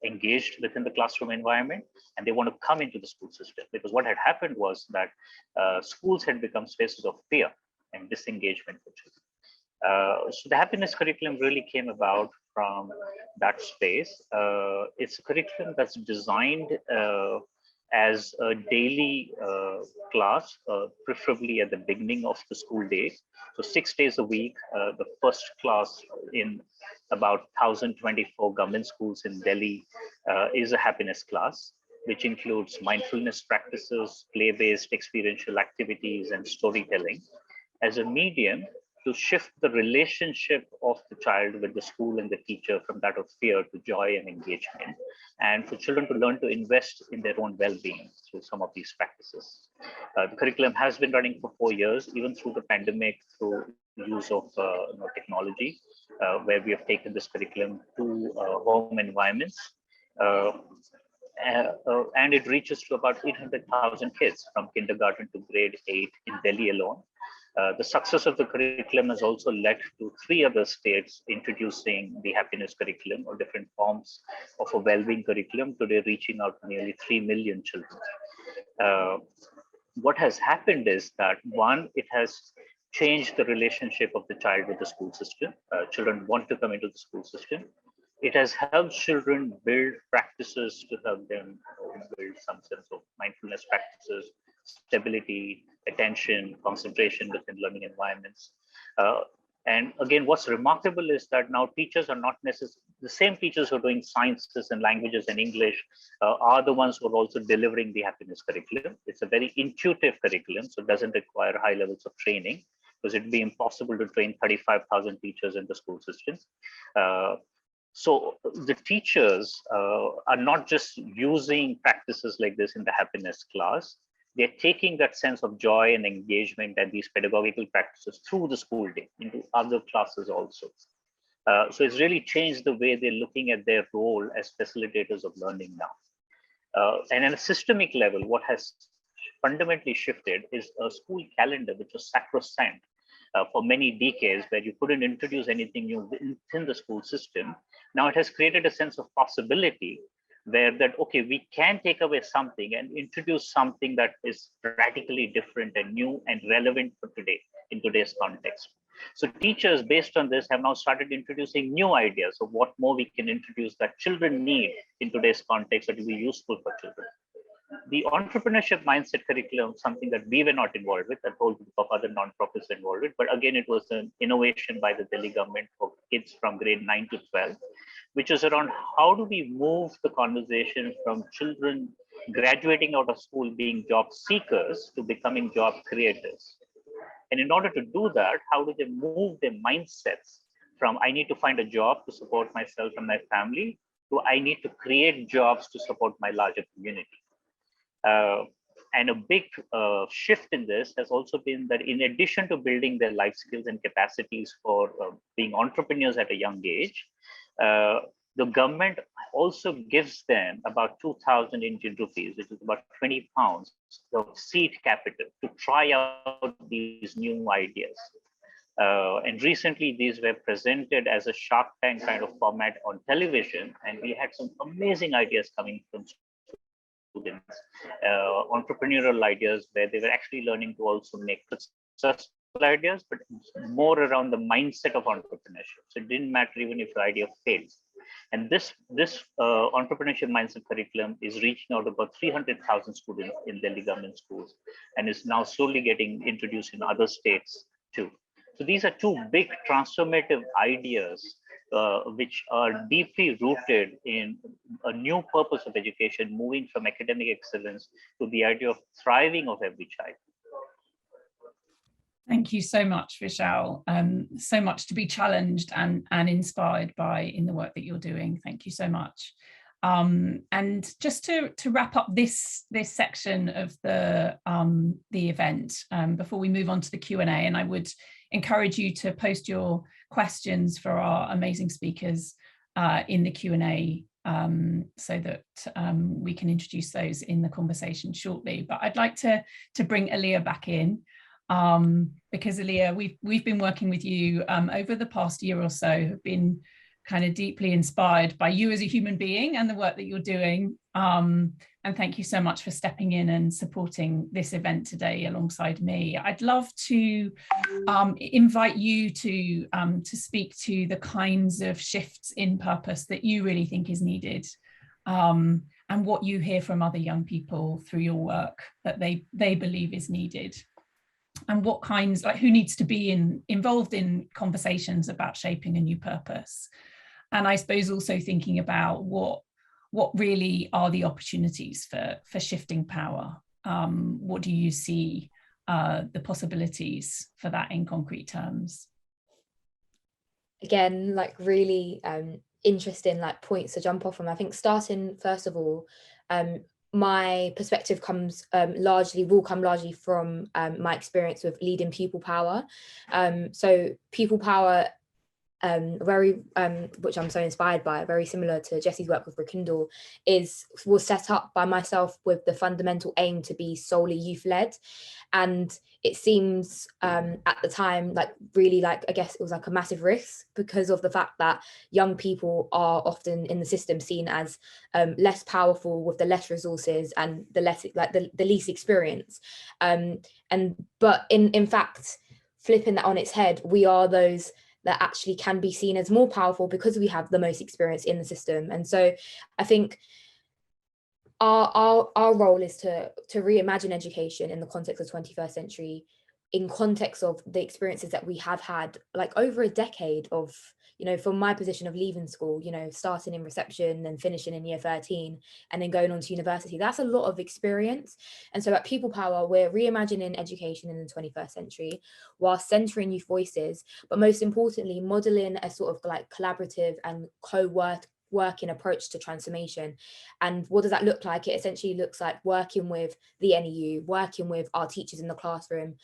engaged within the classroom environment, and they want to come into the school system. Because what had happened was that schools had become spaces of fear and disengagement for children. So the happiness curriculum really came about from that space. It's a curriculum that's designed as a daily class, preferably at the beginning of the school day. So 6 days a week, the first class in about 1,024 government schools in Delhi is a happiness class, which includes mindfulness practices, play-based experiential activities, and storytelling as a medium to shift the relationship of the child with the school and the teacher from that of fear to joy and engagement, and for children to learn to invest in their own well-being through some of these practices. The curriculum has been running for 4 years, even through the pandemic, through use of technology, where we have taken this curriculum to home environments. And it reaches to about 800,000 kids from kindergarten to grade 8 in Delhi alone. The success of the curriculum has also led to 3 other states introducing the happiness curriculum or different forms of a well-being curriculum, today reaching out to nearly 3 million children. What has happened is that, one, it has changed the relationship of the child with the school system. Children want to come into the school system. It has helped children build practices to help them build some sense of mindfulness practices, stability, attention, concentration within learning environments. And again, what's remarkable is that now teachers are not necessarily the same teachers who are doing sciences and languages and English are the ones who are also delivering the happiness curriculum. It's a very intuitive curriculum, so it doesn't require high levels of training, because it'd be impossible to train 35,000 teachers in the school system. So the teachers are not just using practices like this in the happiness class. They're taking that sense of joy and engagement and these pedagogical practices through the school day into other classes also. So it's really changed the way they're looking at their role as facilitators of learning now. And at a systemic level, what has fundamentally shifted is a school calendar, which was sacrosanct for many decades, where you couldn't introduce anything new within the school system. Now it has created a sense of possibility where that, okay, we can take away something and introduce something that is radically different and new and relevant for today, in today's context. So teachers, based on this, have now started introducing new ideas of what more we can introduce that children need in today's context that will be useful for children. The entrepreneurship mindset curriculum, something that we were not involved with, a whole group of other nonprofits involved with, but again, it was an innovation by the Delhi government for kids from grade 9 to 12, which is around how do we move the conversation from children graduating out of school being job seekers to becoming job creators. And in order to do that, how do they move their mindsets from I need to find a job to support myself and my family to I need to create jobs to support my larger community. And a big shift in this has also been that in addition to building their life skills and capacities for being entrepreneurs at a young age, the government also gives them about 2,000 Indian rupees, which is about 20 pounds of seed capital to try out these new ideas. And recently these were presented as a Shark Tank kind of format on television, and we had some amazing ideas coming from students, entrepreneurial ideas where they were actually learning to also make successful ideas, but more around the mindset of entrepreneurship. So it didn't matter even if the idea fails. And this entrepreneurship mindset curriculum is reaching out about 300,000 students in Delhi government schools and is now slowly getting introduced in other states too. So these are two big transformative ideas which are deeply rooted in a new purpose of education, moving from academic excellence to the idea of thriving of every child. Thank you so much, Vishal. So much to be challenged and inspired by in the work that you're doing. Thank you so much. And just to wrap up this section of the event, before we move on to the Q&A, and I would encourage you to post your questions for our amazing speakers in the Q&A so that we can introduce those in the conversation shortly. But I'd like to bring Aliyah back in. Because Aliyah, we've been working with you over the past year or so, have been kind of deeply inspired by you as a human being and the work that you're doing. And thank you so much for stepping in and supporting this event today alongside me. I'd love to invite you to speak to the kinds of shifts in purpose that you really think is needed, and what you hear from other young people through your work that they believe is needed. And what kinds, like who needs to be involved in conversations about shaping a new purpose. And I suppose also thinking about what really are the opportunities for shifting power. What do you see the possibilities for that in concrete terms? Again, like really interesting like points to jump off from. I think starting first of all, my perspective will come largely from my experience with leading people power. So people power, which I'm so inspired by, very similar to Jesse's work with Rekindle, was set up by myself with the fundamental aim to be solely youth-led. And it seems at the time like really like, I guess it was like a massive risk because of the fact that young people are often in the system seen as less powerful with the less resources and the less like the least experience. But in fact, flipping that on its head, we are those that actually can be seen as more powerful because we have the most experience in the system. And so I think our role is to reimagine education in the context of 21st century, in context of the experiences that we have had, like over a decade of, you know, from my position of leaving school, you know, starting in reception and finishing in year 13 and then going on to university. That's a lot of experience. And so at Pupil Power, we're reimagining education in the 21st century while centering youth voices, but most importantly, modeling a sort of like collaborative and co-working approach to transformation. And what does that look like? It essentially looks like working with the NEU, working with our teachers in the classroom,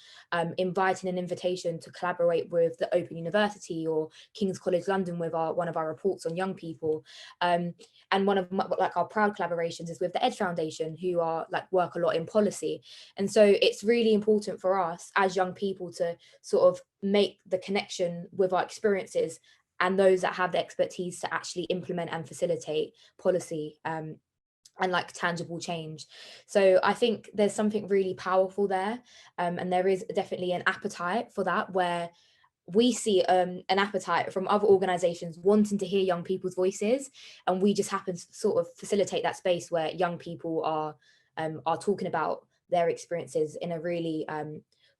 inviting an invitation to collaborate with the Open University or King's College London with one of our reports on young people. And one of our proud collaborations is with the ED Foundation, who are work a lot in policy. And so it's really important for us as young people to sort of make the connection with our experiences and those that have the expertise to actually implement and facilitate policy and tangible change. So I think there's something really powerful there, and there is definitely an appetite for that, where we see an appetite from other organizations wanting to hear young people's voices, and we just happen to sort of facilitate that space where young people are talking about their experiences in a really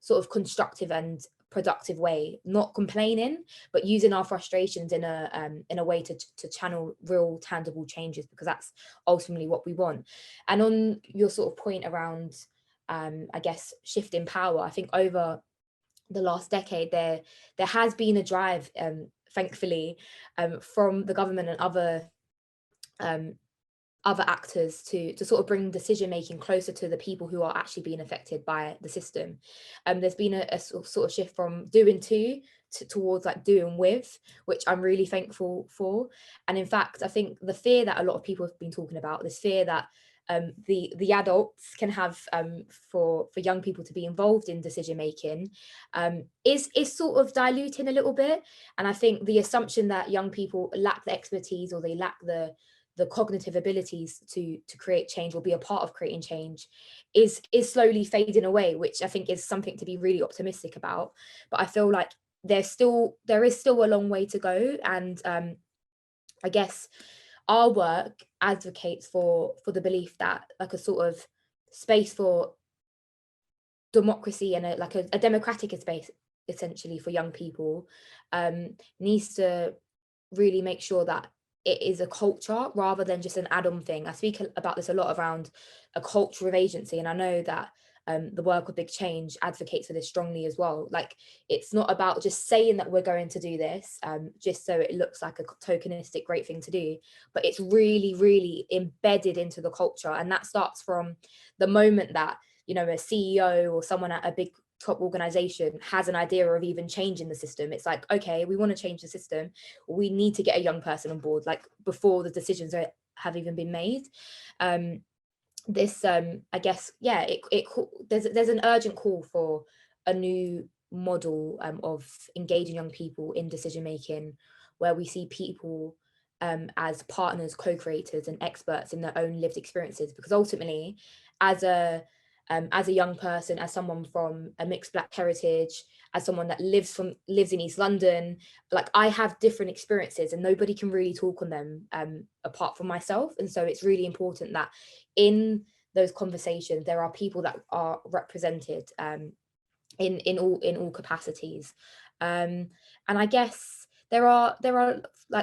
sort of constructive and productive way, not complaining, but using our frustrations in a way to channel real tangible changes, because that's ultimately what we want. And on your sort of point around I guess shifting power, I think over the last decade there has been a drive, thankfully, from the government and other actors to sort of bring decision making closer to the people who are actually being affected by the system. There's been a sort of shift from doing towards doing with, which I'm really thankful for. And in fact, I think the fear that a lot of people have been talking about, this fear that the adults can have for young people to be involved in decision making, is sort of diluting a little bit. And I think the assumption that young people lack the expertise or they lack the cognitive abilities to create change or be a part of creating change is slowly fading away, which I think is something to be really optimistic about. But I feel like there is still a long way to go. And I guess our work advocates for the belief that a sort of space for democracy and a democratic space essentially for young people needs to really make sure that it is a culture rather than just an add-on thing. I speak about this a lot around a culture of agency, and I know that the work of Big Change advocates for this strongly as well. It's not about just saying that we're going to do this just so it looks like a tokenistic great thing to do, but it's really, really embedded into the culture. And that starts from the moment that, you know, a CEO or someone at a big top organization has an idea of even changing the system. It's like, okay, we want to change the system, we need to get a young person on board, before the decisions have even been made. This I guess, yeah, there's an urgent call for a new model of engaging young people in decision making, where we see people as partners, co-creators and experts in their own lived experiences. Because ultimately, as a young person, as someone from a mixed Black heritage, as someone that lives in East London, I have different experiences and nobody can really talk on them apart from myself. And so it's really important that in those conversations there are people that are represented in all capacities. And I guess there are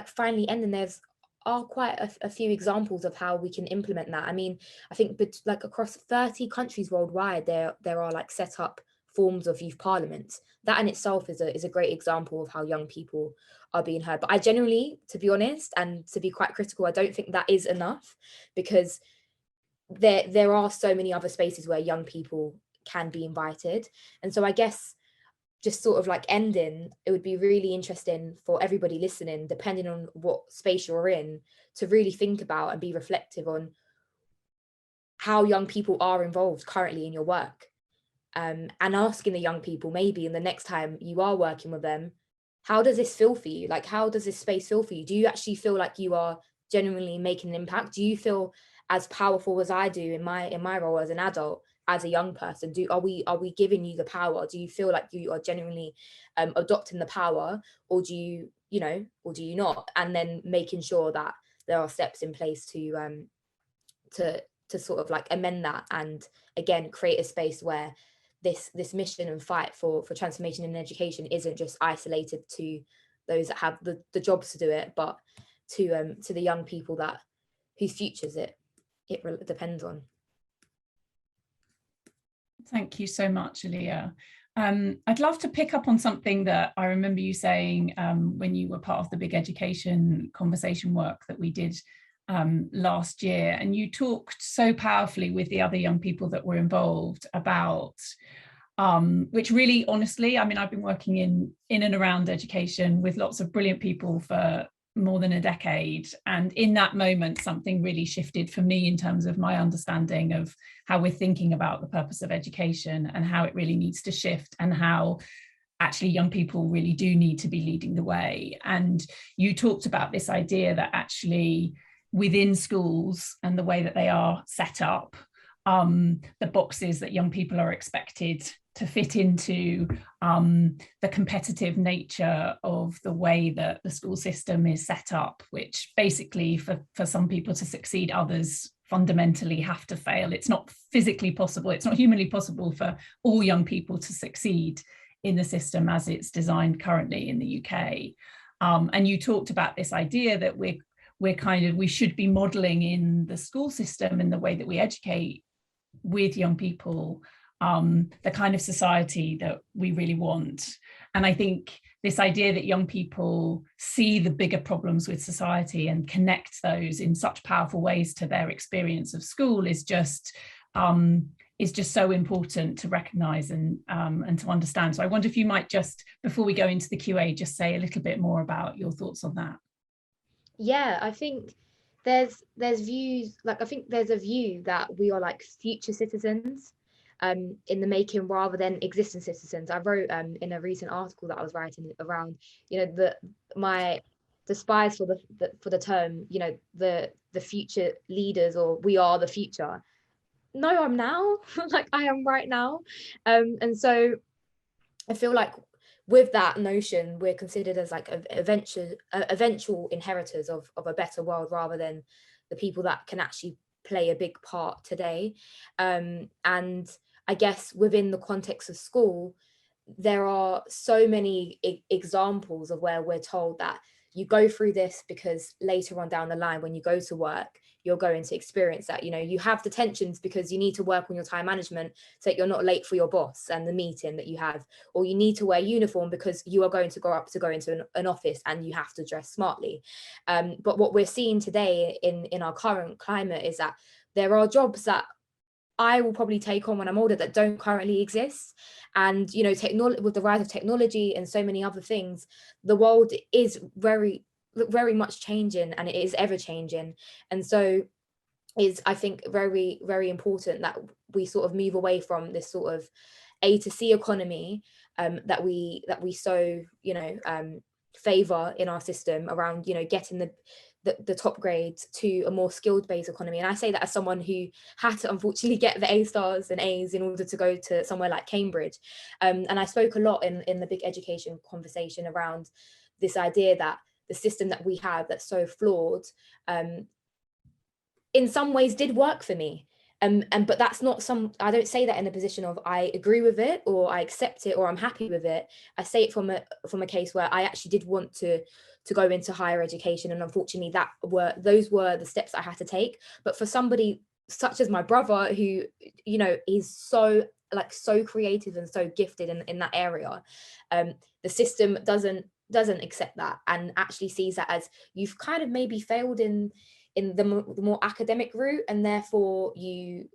finally ending, there's are quite a few examples of how we can implement that. I mean, I think across 30 countries worldwide, there are set up forms of youth parliaments. That in itself is a great example of how young people are being heard. But I genuinely, to be honest, and to be quite critical, I don't think that is enough, because there are so many other spaces where young people can be invited. And so I guess just sort of ending, it would be really interesting for everybody listening, depending on what space you're in, to really think about and be reflective on how young people are involved currently in your work, and asking the young people, maybe in the next time you are working with them, how does this feel for you? How does this space feel for you? Do you actually feel like you are genuinely making an impact? Do you feel as powerful as I do in my role as an adult, as a young person? Are we giving you the power? Do you feel like you are genuinely adopting the power, or do you not? And then making sure that there are steps in place to sort of like amend that, and again create a space where this mission and fight for transformation in education isn't just isolated to those that have the jobs to do it, but to the young people whose futures it depends on. Thank you so much, Aliyah. I'd love to pick up on something that I remember you saying when you were part of the big education conversation work that we did last year, and you talked so powerfully with the other young people that were involved about which really, honestly, I mean, I've been working in and around education with lots of brilliant people for more than a decade, and in that moment something really shifted for me in terms of my understanding of how we're thinking about the purpose of education and how it really needs to shift, and how actually young people really do need to be leading the way. And you talked about this idea that actually within schools and the way that they are set up, the boxes that young people are expected to fit into, the competitive nature of the way that the school system is set up, which basically for some people to succeed, others fundamentally have to fail. It's not physically possible, it's not humanly possible for all young people to succeed in the system as it's designed currently in the UK. And you talked about this idea that we should be modeling in the school system and the way that we educate with young people the kind of society that we really want. And I think this idea that young people see the bigger problems with society and connect those in such powerful ways to their experience of school is just so important to recognize and to understand. So I wonder if you might just, before we go into the QA, just say a little bit more about your thoughts on that. Yeah, I think there's views, like I think there's a view that we are like future citizens in the making rather than existing citizens. I wrote in a recent article that I was writing around, the despise for the term, the future leaders, or we are the future. No, I'm now. Like I am right now. And so I feel like with that notion, we're considered as like eventual inheritors of a better world, rather than the people that can actually play a big part today. And I guess within the context of school, there are so many examples of where we're told that you go through this because later on down the line, when you go to work, you're going to experience that. You have detentions because you need to work on your time management so that you're not late for your boss and the meeting that you have, or you need to wear uniform because you are going to grow up to go into an office and you have to dress smartly. But what we're seeing today in our current climate is that there are jobs that I will probably take on when I'm older that don't currently exist. And, with the rise of technology and so many other things, the world is very, very much changing, and it is ever changing. And so is, I think, very, very important that we sort of move away from this sort of A to C economy that we so, favor in our system around, getting the top grades, to a more skilled based economy. And I say that as someone who had to unfortunately get the A stars and A's in order to go to somewhere like Cambridge. And I spoke a lot in the big education conversation around this idea that the system that we have that's so flawed in some ways did work for me. But that's not I don't say that in a position of I agree with it or I accept it or I'm happy with it. I say it from a case where I actually did want to go into higher education, and unfortunately those were the steps I had to take. But for somebody such as my brother, who is so creative and so gifted in that area, the system doesn't accept that and actually sees that as you've kind of maybe failed in the more academic route, and therefore you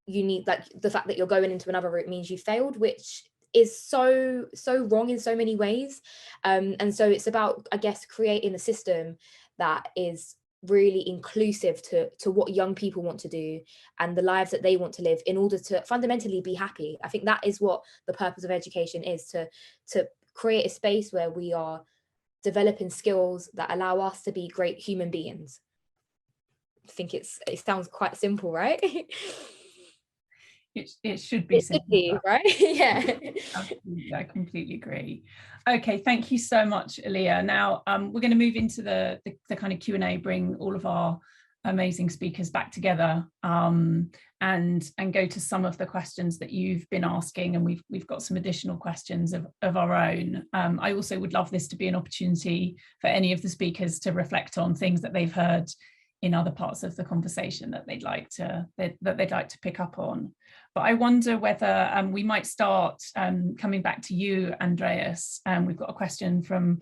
need, like, the fact that you're going into another route means you failed, which is so wrong in so many ways. And so it's about, I guess, creating a system that is really inclusive to what young people want to do and the lives that they want to live in order to fundamentally be happy. I think that is what the purpose of education is, to create a space where we are developing skills that allow us to be great human beings. I think it sounds quite simple, right? It should be simple, right? Yeah. Absolutely, I completely agree. Okay, thank you so much, Aliyah. Now we're going to move into the kind of Q&A, bring all of our amazing speakers back together and go to some of the questions that you've been asking, and we've got some additional questions of our own. I also would love this to be an opportunity for any of the speakers to reflect on things that they've heard in other parts of the conversation that they'd like to pick up on. But I wonder whether we might start coming back to you, Andreas. We've got a question from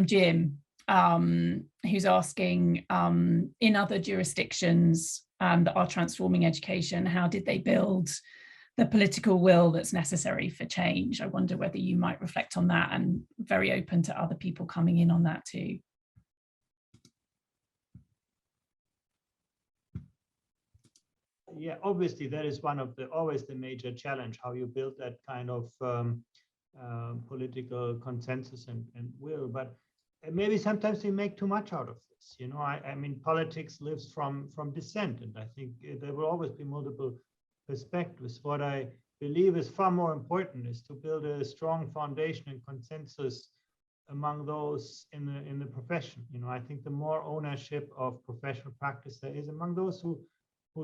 Jim, who's asking, in other jurisdictions that are transforming education, how did they build the political will that's necessary for change? I wonder whether you might reflect on that, and very open to other people coming in on that too. Yeah, obviously that is one of always the major challenge, how you build that kind of political consensus and will. But maybe sometimes we make too much out of this. You know, I mean, politics lives from dissent, and I think there will always be multiple perspectives. What I believe is far more important is to build a strong foundation and consensus among those in the profession. You know, I think the more ownership of professional practice there is among those who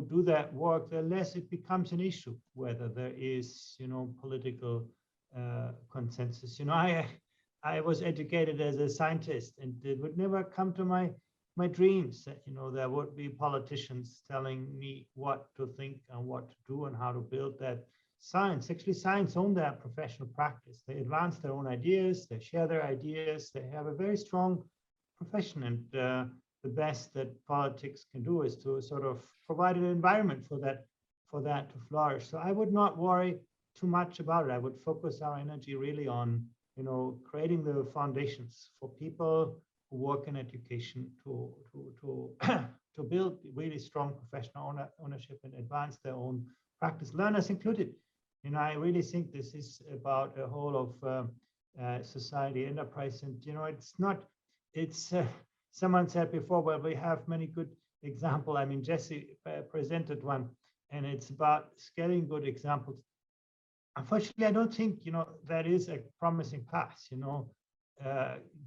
do that work, the less it becomes an issue whether there is, you know, political consensus. You know, I was educated as a scientist, and it would never come to my dreams that, you know, there would be politicians telling me what to think and what to do and how to build that science. Actually, science own their professional practice. They advance their own ideas, they share their ideas, they have a very strong profession, and the best that politics can do is to sort of provide an environment for that to flourish. So I would not worry too much about it. I would focus our energy really on, you know, creating the foundations for people who work in education to build really strong professional ownership and advance their own practice, learners included. You know, I really think this is about a whole of society enterprise, and you know, it's someone said before, well, we have many good examples. I mean, Jesse presented one, and it's about scaling good examples. Unfortunately, I don't think, you know, that is a promising path. You know,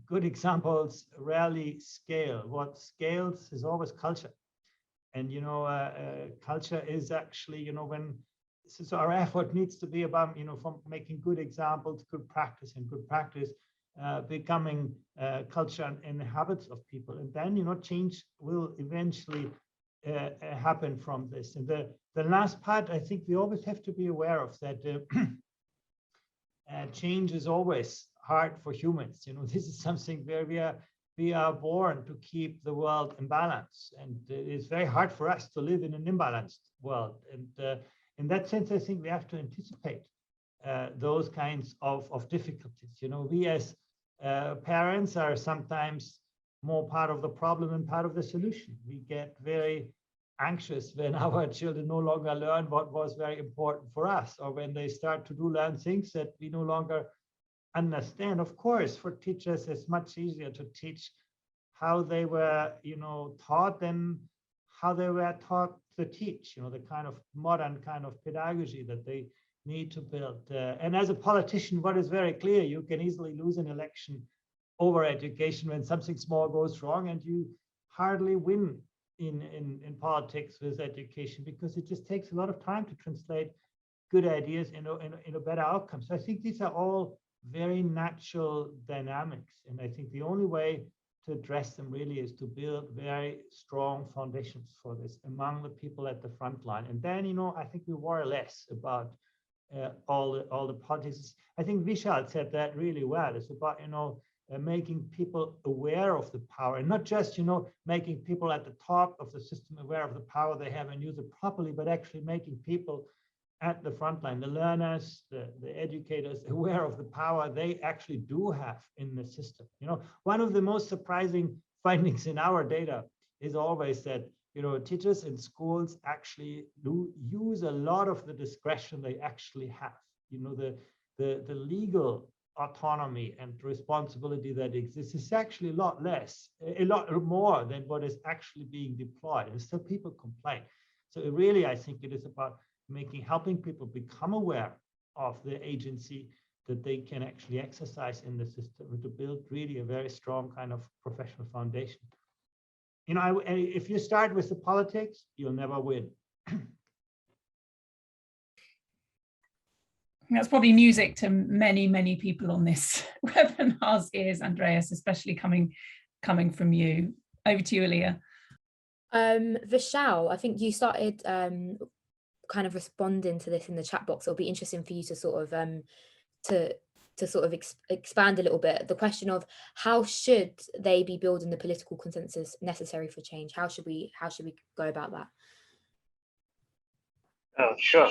good examples rarely scale. What scales is always culture. And, you know, culture is actually, you know, so our effort needs to be about, you know, from making good examples, good practice, and good practice becoming culture and habits of people. And then, you know, change will eventually happen from this. And the last part, I think we always have to be aware of that change is always hard for humans. You know, this is something where we are born to keep the world in balance. And it's very hard for us to live in an imbalanced world. And in that sense, I think we have to anticipate those kinds of difficulties. You know, we as parents are sometimes more part of the problem and part of the solution. We get very anxious when our children no longer learn what was very important for us, or when they start to learn things that we no longer understand. Of course, for teachers, it's much easier to teach how they were, you know, taught than how they were taught to teach, you know, the kind of modern kind of pedagogy that they need to build. And as a politician, what is very clear, you can easily lose an election over education when something small goes wrong, and you hardly win in politics with education, because it just takes a lot of time to translate good ideas into better outcomes. So I think these are all very natural dynamics, and I think the only way to address them really is to build very strong foundations for this among the people at the front line. And then, you know, I think we worry less about all the politics. I think Vishal said that really well. It's about, you know, making people aware of the power, and not just, you know, making people at the top of the system aware of the power they have and use it properly, but actually making people at the front line, the learners, the educators, aware of the power they actually do have in the system. You know, one of the most surprising findings in our data is always that, you know, teachers in schools actually do use a lot of the discretion they actually have. You know, the legal autonomy and responsibility that exists is actually a lot more than what is actually being deployed. And still people complain. So really, I think it is about helping people become aware of the agency that they can actually exercise in the system, and to build really a very strong kind of professional foundation. You know, if you start with the politics, you'll never win. That's probably music to many people on this webinar's ears, Andreas, especially coming from you. Over to you, Aliyah. Vishal, I think you started kind of responding to this in the chat box. It'll be interesting for you to sort of expand a little bit. The question of how should they be building the political consensus necessary for change? How should we go about that? Sure.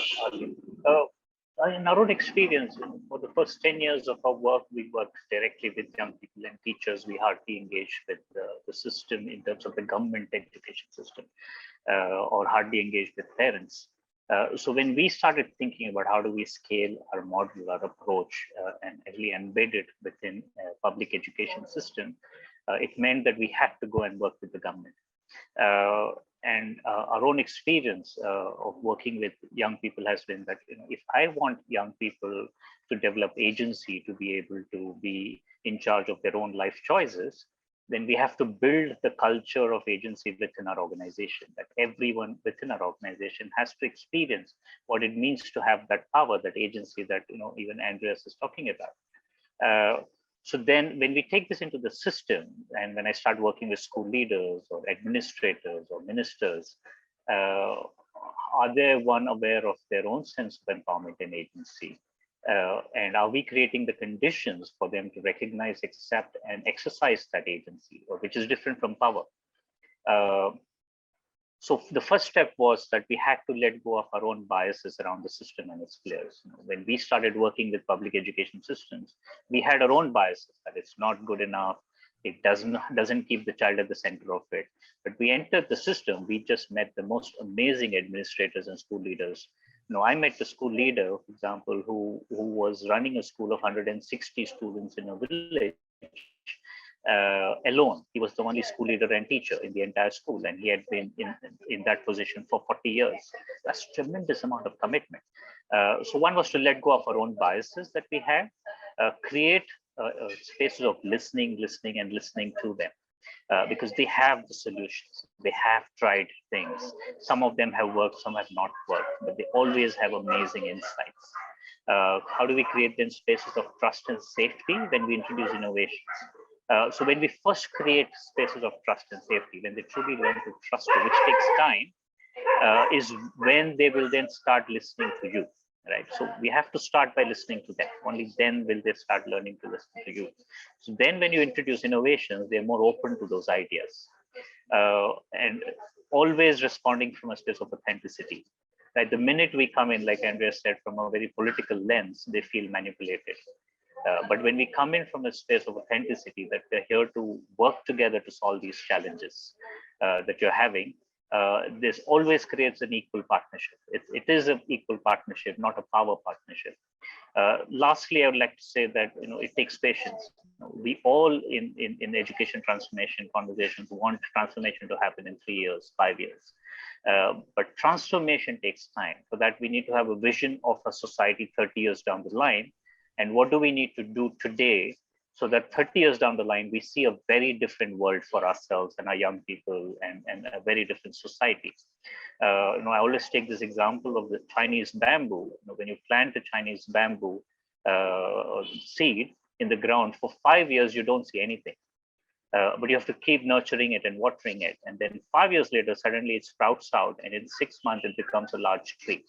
In our own experience, for the first 10 years of our work, we worked directly with young people and teachers. We hardly engaged with the system in terms of the government education system, or hardly engaged with parents. So when we started thinking about how do we scale our model, our approach, and really embed it within a public education system, it meant that we had to go and work with the government. And our own experience of working with young people has been that, you know, if I want young people to develop agency, to be able to be in charge of their own life choices, then we have to build the culture of agency within our organization, that everyone within our organization has to experience what it means to have that power, that agency that, you know, even Andreas is talking about. So then when we take this into the system, and when I start working with school leaders or administrators or ministers, are they aware of their own sense of empowerment and agency? And are we creating the conditions for them to recognize, accept, and exercise that agency, or which is different from power? So the first step was that we had to let go of our own biases around the system and its players. You know, when we started working with public education systems, we had our own biases, that it's not good enough, it doesn't keep the child at the center of it. But we entered the system, we just met the most amazing administrators and school leaders. You know, I met a school leader, for example, who was running a school of 160 students in a village. Alone. He was the only school leader and teacher in the entire school, and he had been in that position for 40 years. That's a tremendous amount of commitment. So one was to let go of our own biases that we have, create spaces of listening to them, because they have the solutions. They have tried things. Some of them have worked, some have not worked, but they always have amazing insights. How do we create then spaces of trust and safety when we introduce innovations? So when we first create spaces of trust and safety, when they truly learn to trust you, which takes time, is when they will then start listening to you, right? So we have to start by listening to them. Only then will they start learning to listen to you. So then when you introduce innovations, they're more open to those ideas, and always responding from a space of authenticity. Right? The minute we come in, like Andreas said, from a very political lens, they feel manipulated. But when we come in from a space of authenticity, that we're here to work together to solve these challenges that you're having, this always creates an equal partnership. It is an equal partnership, not a power partnership. Lastly, I would like to say that, you know, it takes patience. We all in education transformation conversations want transformation to happen in 3 years, 5 years. But transformation takes time. For that, we need to have a vision of a society 30 years down the line. And what do we need to do today so that 30 years down the line, we see a very different world for ourselves and our young people, and a very different society. You know, I always take this example of the Chinese bamboo. You know, when you plant a Chinese bamboo seed in the ground, for 5 years, you don't see anything. But you have to keep nurturing it and watering it. And then 5 years later, suddenly it sprouts out, and in 6 months, it becomes a large tree.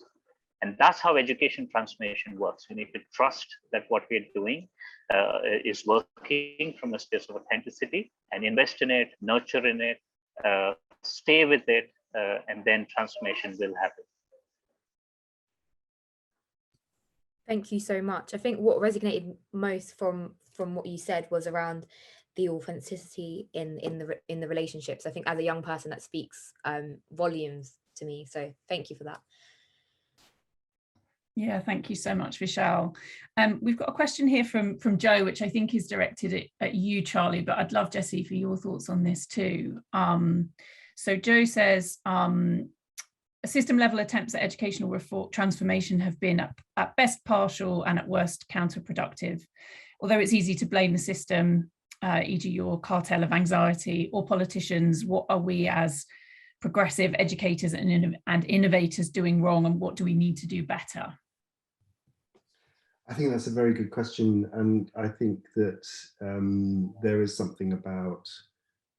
And that's how education transformation works. We need to trust that what we're doing is working from a space of authenticity, and invest in it, nurture in it, stay with it, and then transformation will happen. Thank you so much. I think what resonated most from what you said was around the authenticity in the relationships. I think as a young person, that speaks volumes to me. So thank you for that. Yeah, thank you so much, Vishal. We've got a question here from Joe, which I think is directed at you, Charlie, but I'd love, Jessie, for your thoughts on this too. So Joe says, system level attempts at educational transformation have been at best partial and at worst counterproductive. Although it's easy to blame the system, e.g. your cartel of anxiety, or politicians, what are we as progressive educators and innovators doing wrong, and what do we need to do better? I think that's a very good question, and I think that there is something about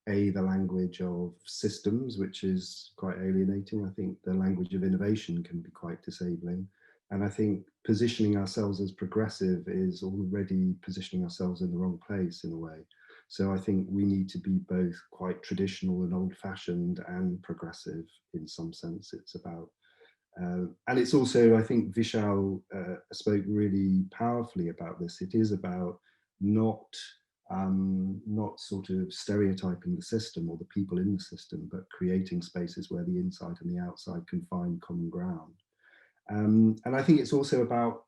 the language of systems, which is quite alienating. I think the language of innovation can be quite disabling, and I think positioning ourselves as progressive is already positioning ourselves in the wrong place in a way. So I think we need to be both quite traditional and old-fashioned and progressive in some sense. It's about and it's also, I think Vishal spoke really powerfully about this. It is about not sort of stereotyping the system or the people in the system, but creating spaces where the inside and the outside can find common ground. And I think it's also about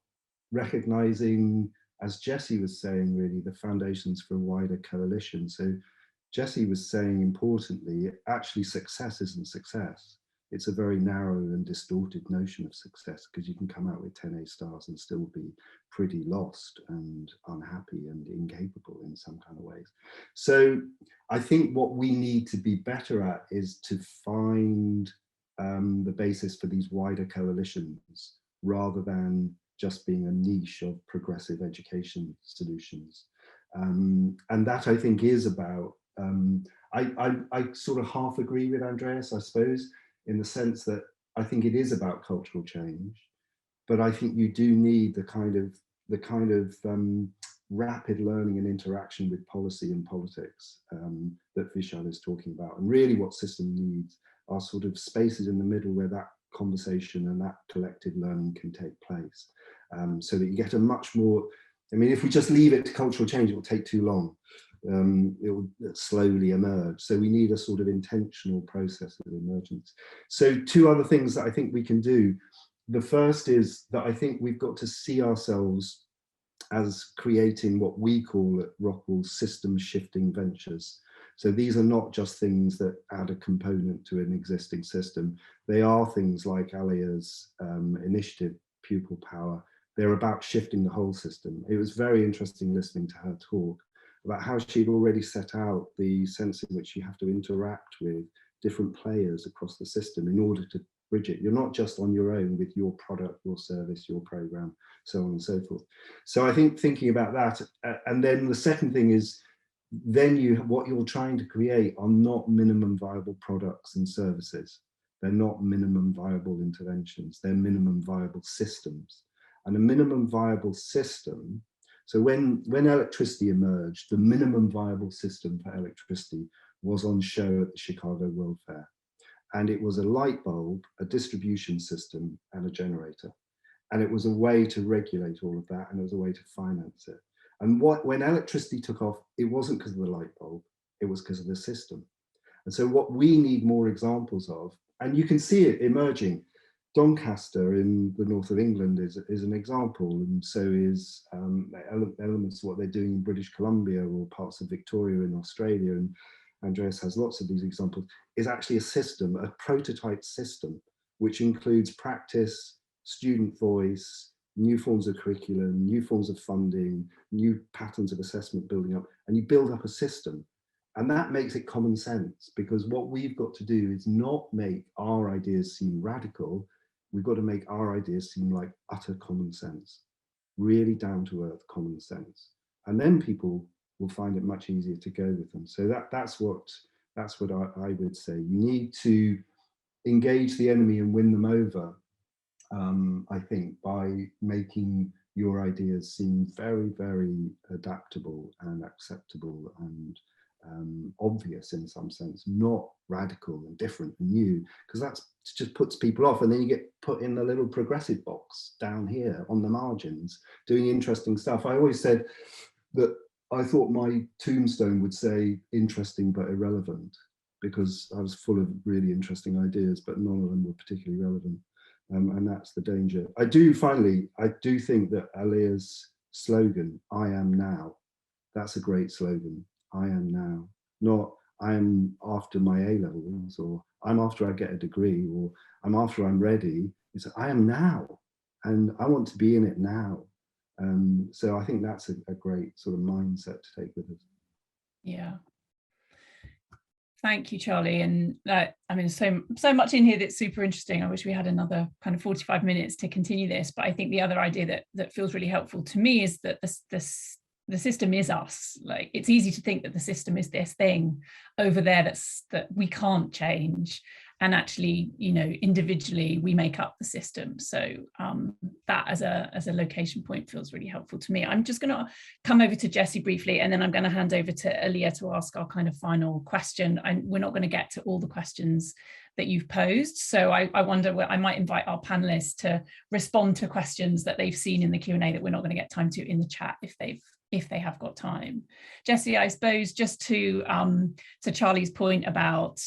recognizing, as Jesse was saying, really the foundations for a wider coalition. So Jesse was saying importantly, actually success isn't success. It's a very narrow and distorted notion of success, because you can come out with 10 A stars and still be pretty lost and unhappy and incapable in some kind of ways. So I think what we need to be better at is to find the basis for these wider coalitions, rather than just being a niche of progressive education solutions. And that, I think, is about, I sort of half agree with Andreas, I suppose, in the sense that I think it is about cultural change, but I think you do need the kind of rapid learning and interaction with policy and politics that Vishal is talking about. And really what system needs are sort of spaces in the middle where that conversation and that collective learning can take place, so that you get a much more, I mean, if we just leave it to cultural change, it will take too long. It will slowly emerge. So we need a sort of intentional process of emergence. So two other things that I think we can do. The first is that I think we've got to see ourselves as creating what we call at ROCKWOOL system shifting ventures. So these are not just things that add a component to an existing system. They are things like Aliyah's initiative, Pupil Power. They're about shifting the whole system. It was very interesting listening to her talk about how she'd already set out the sense in which you have to interact with different players across the system in order to bridge it. You're not just on your own with your product, your service, your program, so on and so forth. So I think thinking about that, and then the second thing is, then what you're trying to create are not minimum viable products and services. They're not minimum viable interventions. They're minimum viable systems. And a minimum viable system, so when electricity emerged, the minimum viable system for electricity was on show at the Chicago World Fair. And it was a light bulb, a distribution system, and a generator. And it was a way to regulate all of that, and it was a way to finance it. And when electricity took off, it wasn't because of the light bulb, it was because of the system. And so what we need more examples of, and you can see it emerging, Doncaster in the north of England is an example, and so is elements of what they're doing in British Columbia or parts of Victoria in Australia, and Andreas has lots of these examples, is actually a system, a prototype system, which includes practice, student voice, new forms of curriculum, new forms of funding, new patterns of assessment building up, and you build up a system. And that makes it common sense, because what we've got to do is not make our ideas seem radical. We've got to make our ideas seem like utter common sense, really down to earth common sense. And then people will find it much easier to go with them. So that's what I would say. You need to engage the enemy and win them over, I think, by making your ideas seem very, very adaptable and acceptable and obvious in some sense, not radical and different and new, because that just puts people off, and then you get put in the little progressive box down here on the margins doing interesting stuff. I always said that I thought my tombstone would say interesting but irrelevant, because I was full of really interesting ideas, but none of them were particularly relevant. And that's the danger. I do think that Aliyah's slogan, I am now, that's a great slogan. I am now, not I'm after my A levels, or I'm after I get a degree, or I'm after I'm ready. It's I am now, and I want to be in it now. So I think that's a great sort of mindset to take with us. Yeah. Thank you, Charlie. And I mean, so much in here that's super interesting. I wish we had another kind of 45 minutes to continue this. But I think the other idea that feels really helpful to me is that the system is us. Like, it's easy to think that the system is this thing over there that we can't change. And actually, you know, individually we make up the system. So that as a location point feels really helpful to me. I'm just going to come over to Jessie briefly, and then I'm going to hand over to Aliyah to ask our kind of final question. And we're not going to get to all the questions that you've posed. So I wonder, I might invite our panelists to respond to questions that they've seen in the Q&A that we're not going to get time to in the chat if they have got time. Jessie, I suppose just to Charlie's point about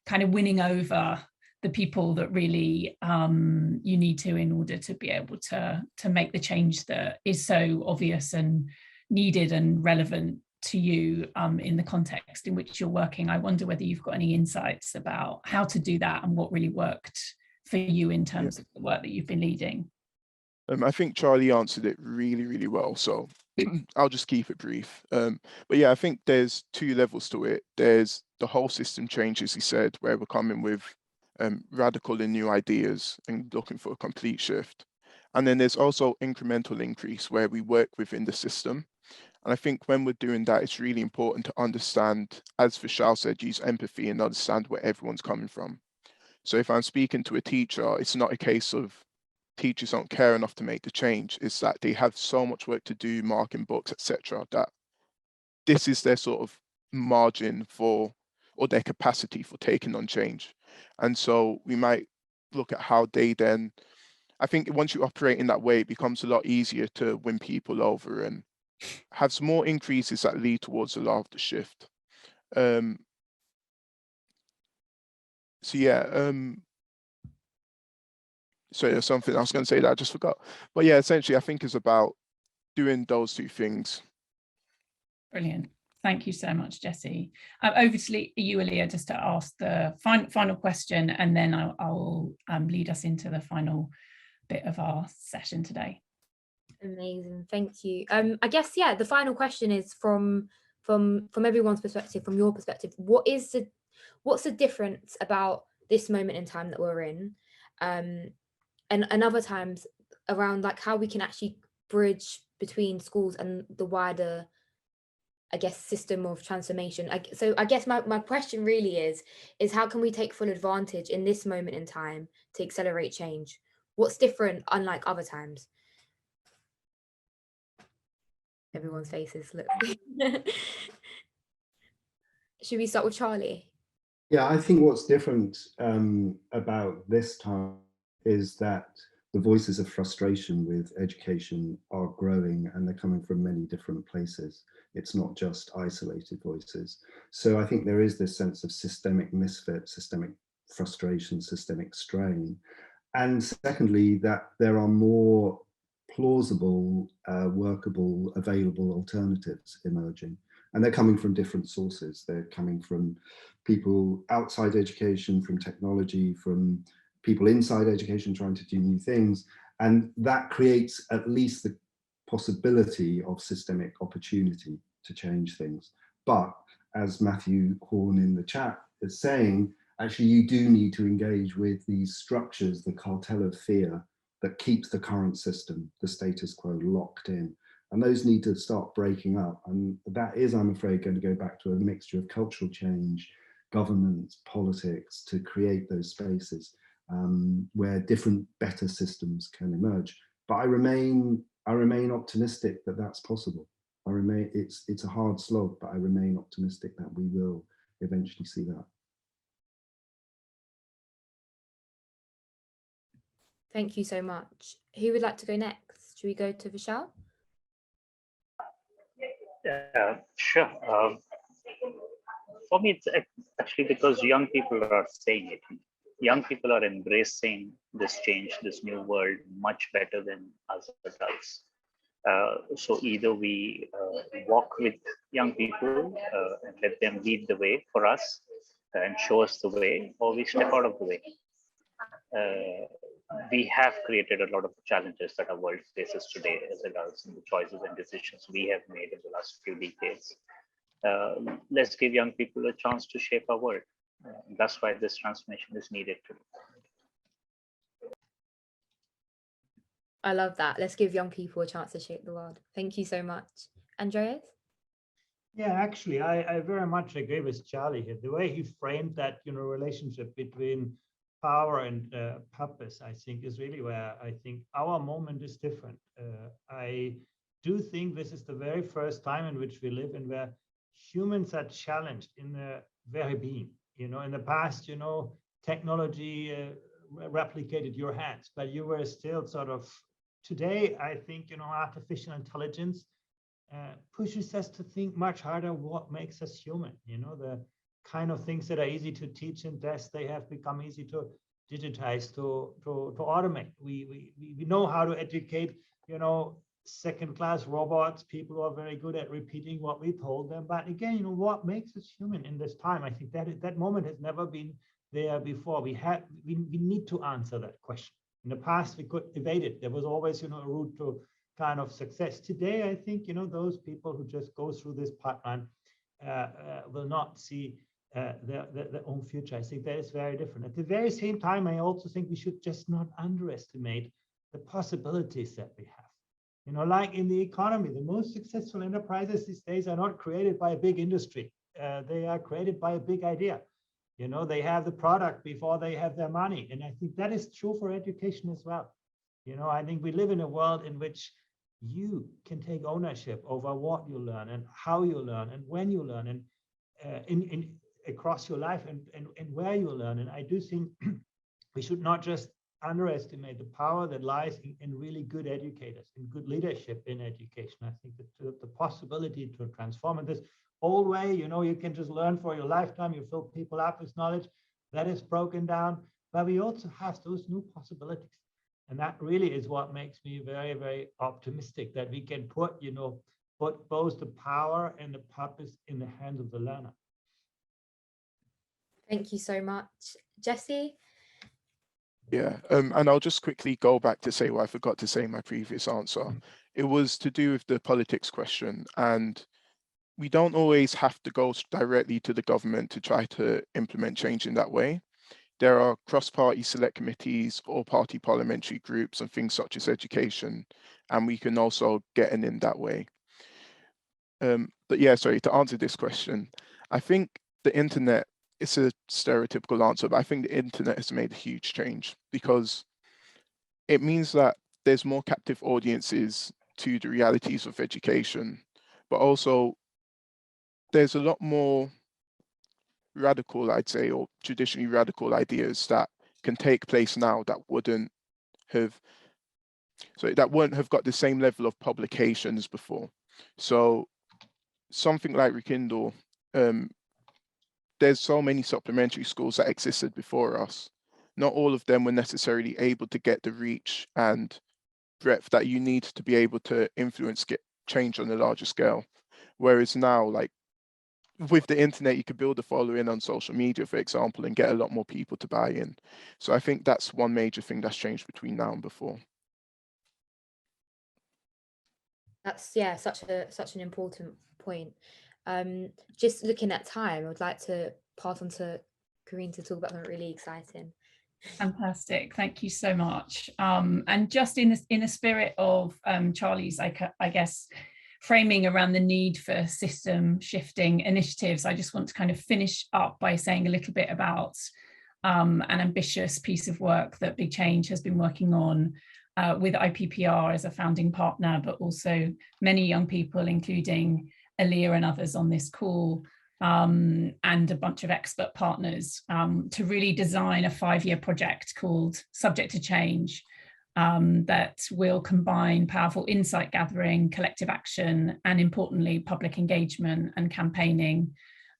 kind of winning over the people that really you need to in order to be able to make the change that is so obvious and needed and relevant to you in the context in which you're working. I wonder whether you've got any insights about how to do that and what really worked for you in terms of the work that you've been leading. I think Charlie answered it really, really well, so I'll just keep it brief. But yeah, I think there's two levels to it. There's the whole system change, as he said, where we're coming with radical and new ideas and looking for a complete shift. And then there's also incremental increase where we work within the system. And I think when we're doing that, it's really important to understand, as Vishal said, use empathy and understand where everyone's coming from. So if I'm speaking to a teacher, it's not a case of teachers don't care enough to make the change. It's that they have so much work to do, marking books, etc., that this is their sort of margin for, or their capacity for taking on change. And so we might look at how they then, I think once you operate in that way, it becomes a lot easier to win people over and have some more increases that lead towards a lot of the shift. So yeah, so there's something I was going to say that I just forgot. But yeah, essentially, I think it's about doing those two things. Brilliant. Thank you so much, Jessie. Over to you, Aliyah, just to ask the final question, and then I'll lead us into the final bit of our session today. Amazing, thank you. I guess, yeah, the final question is from everyone's perspective, from your perspective, what's the difference about this moment in time that we're in, and other times around like how we can actually bridge between schools and the wider, I guess, system of transformation. So I guess my question really is how can we take full advantage in this moment in time to accelerate change? What's different unlike other times? Everyone's faces look. Should we start with Charlie? Yeah, I think what's different about this time is that the voices of frustration with education are growing, and they're coming from many different places. It's not just isolated voices. So I think there is this sense of systemic misfit, systemic frustration, systemic strain. And secondly, that there are more plausible, workable, available alternatives emerging. And they're coming from different sources. They're coming from people outside education, from technology, from people inside education trying to do new things. And that creates at least the possibility of systemic opportunity to change things. But as Matthew Horn in the chat is saying, actually you do need to engage with these structures, the cartel of fear that keeps the current system, the status quo, locked in. And those need to start breaking up. And that is, I'm afraid, going to go back to a mixture of cultural change, governance, politics, to create those spaces where different, better systems can emerge. But I remain optimistic that that's possible. It's a hard slog, but I remain optimistic that we will eventually see that. Thank you so much. Who would like to go next? Should we go to Vishal? Sure. For me, it's actually because young people are saying it. Young people are embracing this change, this new world, much better than us adults. So either we walk with young people and let them lead the way for us and show us the way, or we step out of the way. We have created a lot of challenges that our world faces today as adults in the choices and decisions we have made in the last few decades. Let's give young people a chance to shape our world. That's why this transformation is needed today. I love that. Let's give young people a chance to shape the world. Thank you so much. Andreas? Yeah, actually, I very much agree with Charlie here. The way he framed that, relationship between power and purpose, I think, is really where I think our moment is different. I do think this is the very first time in which we live in where humans are challenged in their very being. In the past, technology replicated your hands, but you were still sort of, today, I think, artificial intelligence pushes us to think much harder what makes us human. The kind of things that are easy to teach and test, they have become easy to digitize, to automate. We know how to educate, second-class robots, people who are very good at repeating what we told them. But again, what makes us human in this time? I think that moment has never been there before. We need to answer that question. In the past, we could evade it. There was always, a route to kind of success. Today, I think, those people who just go through this pipeline will not see their own future. I think that is very different. At the very same time, I also think we should just not underestimate the possibilities that we have. Like in the economy, the most successful enterprises these days are not created by a big industry. They are created by a big idea. They have the product before they have their money. And I think that is true for education as well. I think we live in a world in which you can take ownership over what you learn and how you learn and when you learn and in across your life and where you learn. And I do think we should not just underestimate the power that lies in really good educators, in good leadership in education. I think that the possibility to transform in this old way, you can just learn for your lifetime, you fill people up with knowledge, that is broken down. But we also have those new possibilities. And that really is what makes me very, very optimistic that we can put both the power and the purpose in the hands of the learner. Thank you so much. Jesse? Yeah, and I'll just quickly go back to say what I forgot to say in my previous answer. It was to do with the politics question, and we don't always have to go directly to the government to try to implement change in that way. There are cross-party select committees or party parliamentary groups and things such as education, and we can also get in that way. But yeah, sorry, to answer this question, I think the internet, it's a stereotypical answer, but I think the internet has made a huge change because it means that there's more captive audiences to the realities of education, but also there's a lot more radical, I'd say, or traditionally radical ideas that can take place now that wouldn't have got the same level of publications before. So something like Rekindle, there's so many supplementary schools that existed before us. Not all of them were necessarily able to get the reach and breadth that you need to be able to influence change on a larger scale. Whereas now, like with the internet, you could build a following on social media, for example, and get a lot more people to buy in. So I think that's one major thing that's changed between now and before. That's, yeah, such an important point. Just looking at time, I would like to pass on to Caireen to talk about something really exciting. Fantastic, thank you so much. And just in the spirit of Charlie's, I guess, framing around the need for system shifting initiatives, I just want to kind of finish up by saying a little bit about an ambitious piece of work that Big Change has been working on with IPPR as a founding partner, but also many young people, including Aliyah and others on this call, and a bunch of expert partners to really design a 5-year project called Subject to Change that will combine powerful insight gathering, collective action, and importantly, public engagement and campaigning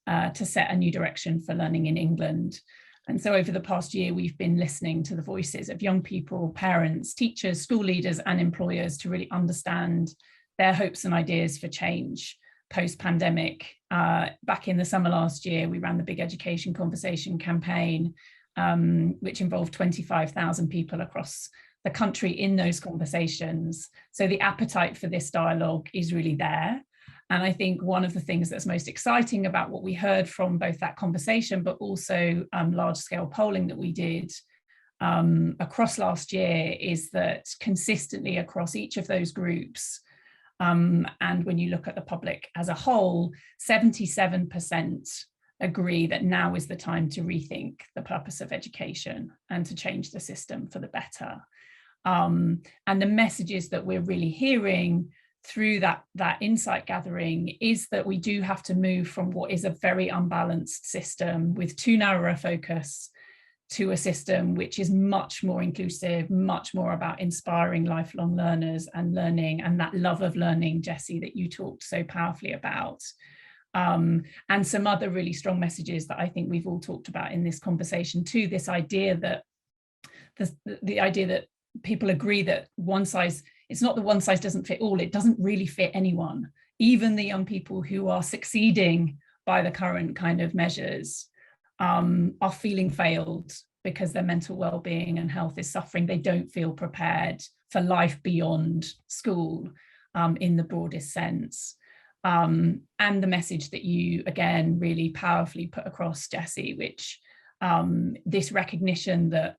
to set a new direction for learning in England. And so over the past year, we've been listening to the voices of young people, parents, teachers, school leaders, and employers to really understand their hopes and ideas for change post-pandemic. Back in the summer last year, we ran the Big Education Conversation campaign, which involved 25,000 people across the country in those conversations. So the appetite for this dialogue is really there. And I think one of the things that's most exciting about what we heard from both that conversation, but also large-scale polling that we did across last year, is that consistently across each of those groups, and when you look at the public as a whole, 77% agree that now is the time to rethink the purpose of education and to change the system for the better. And the messages that we're really hearing through that insight gathering is that we do have to move from what is a very unbalanced system with too narrow a focus to a system which is much more inclusive, much more about inspiring lifelong learners and learning, and that love of learning, Jessie, that you talked so powerfully about. And some other really strong messages that I think we've all talked about in this conversation too, this idea that the idea that people agree that it's not the one size doesn't fit all, it doesn't really fit anyone. Even the young people who are succeeding by the current kind of measures are feeling failed because their mental well-being and health is suffering. They don't feel prepared for life beyond school in the broadest sense. And the message that you, again, really powerfully put across, Jessie, which this recognition that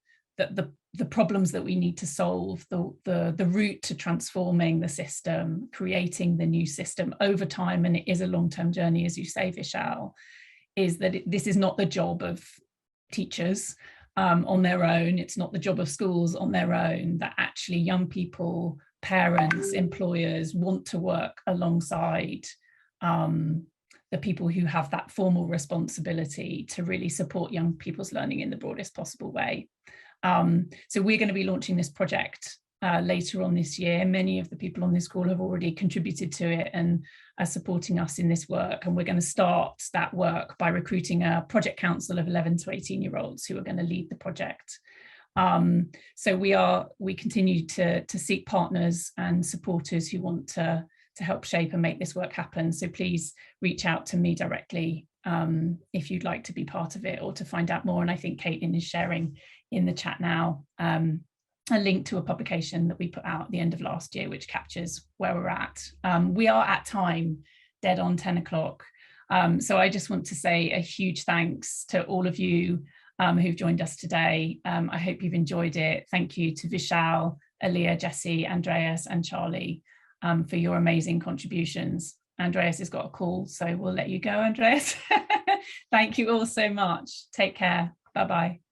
the problems that we need to solve, the route to transforming the system, creating the new system over time, and it is a long-term journey, as you say, Vishal, is that this is not the job of teachers on their own. It's not the job of schools on their own, that actually young people, parents, employers want to work alongside the people who have that formal responsibility to really support young people's learning in the broadest possible way. So we're going to be launching this project later on this year. Many of the people on this call have already contributed to it and are supporting us in this work. And we're going to start that work by recruiting a project council of 11 to 18-year-olds who are going to lead the project. So we continue to seek partners and supporters who want to help shape and make this work happen. So please reach out to me directly if you'd like to be part of it or to find out more. And I think Caireen is sharing in the chat now a link to a publication that we put out at the end of last year, which captures where we're at. We are at time, dead on 10 o'clock. So I just want to say a huge thanks to all of you who've joined us today. I hope you've enjoyed it. Thank you to Vishal, Aliyah, Jessie, Andreas and Charlie for your amazing contributions. Andreas has got a call, so we'll let you go, Andreas. Thank you all so much. Take care. Bye-bye.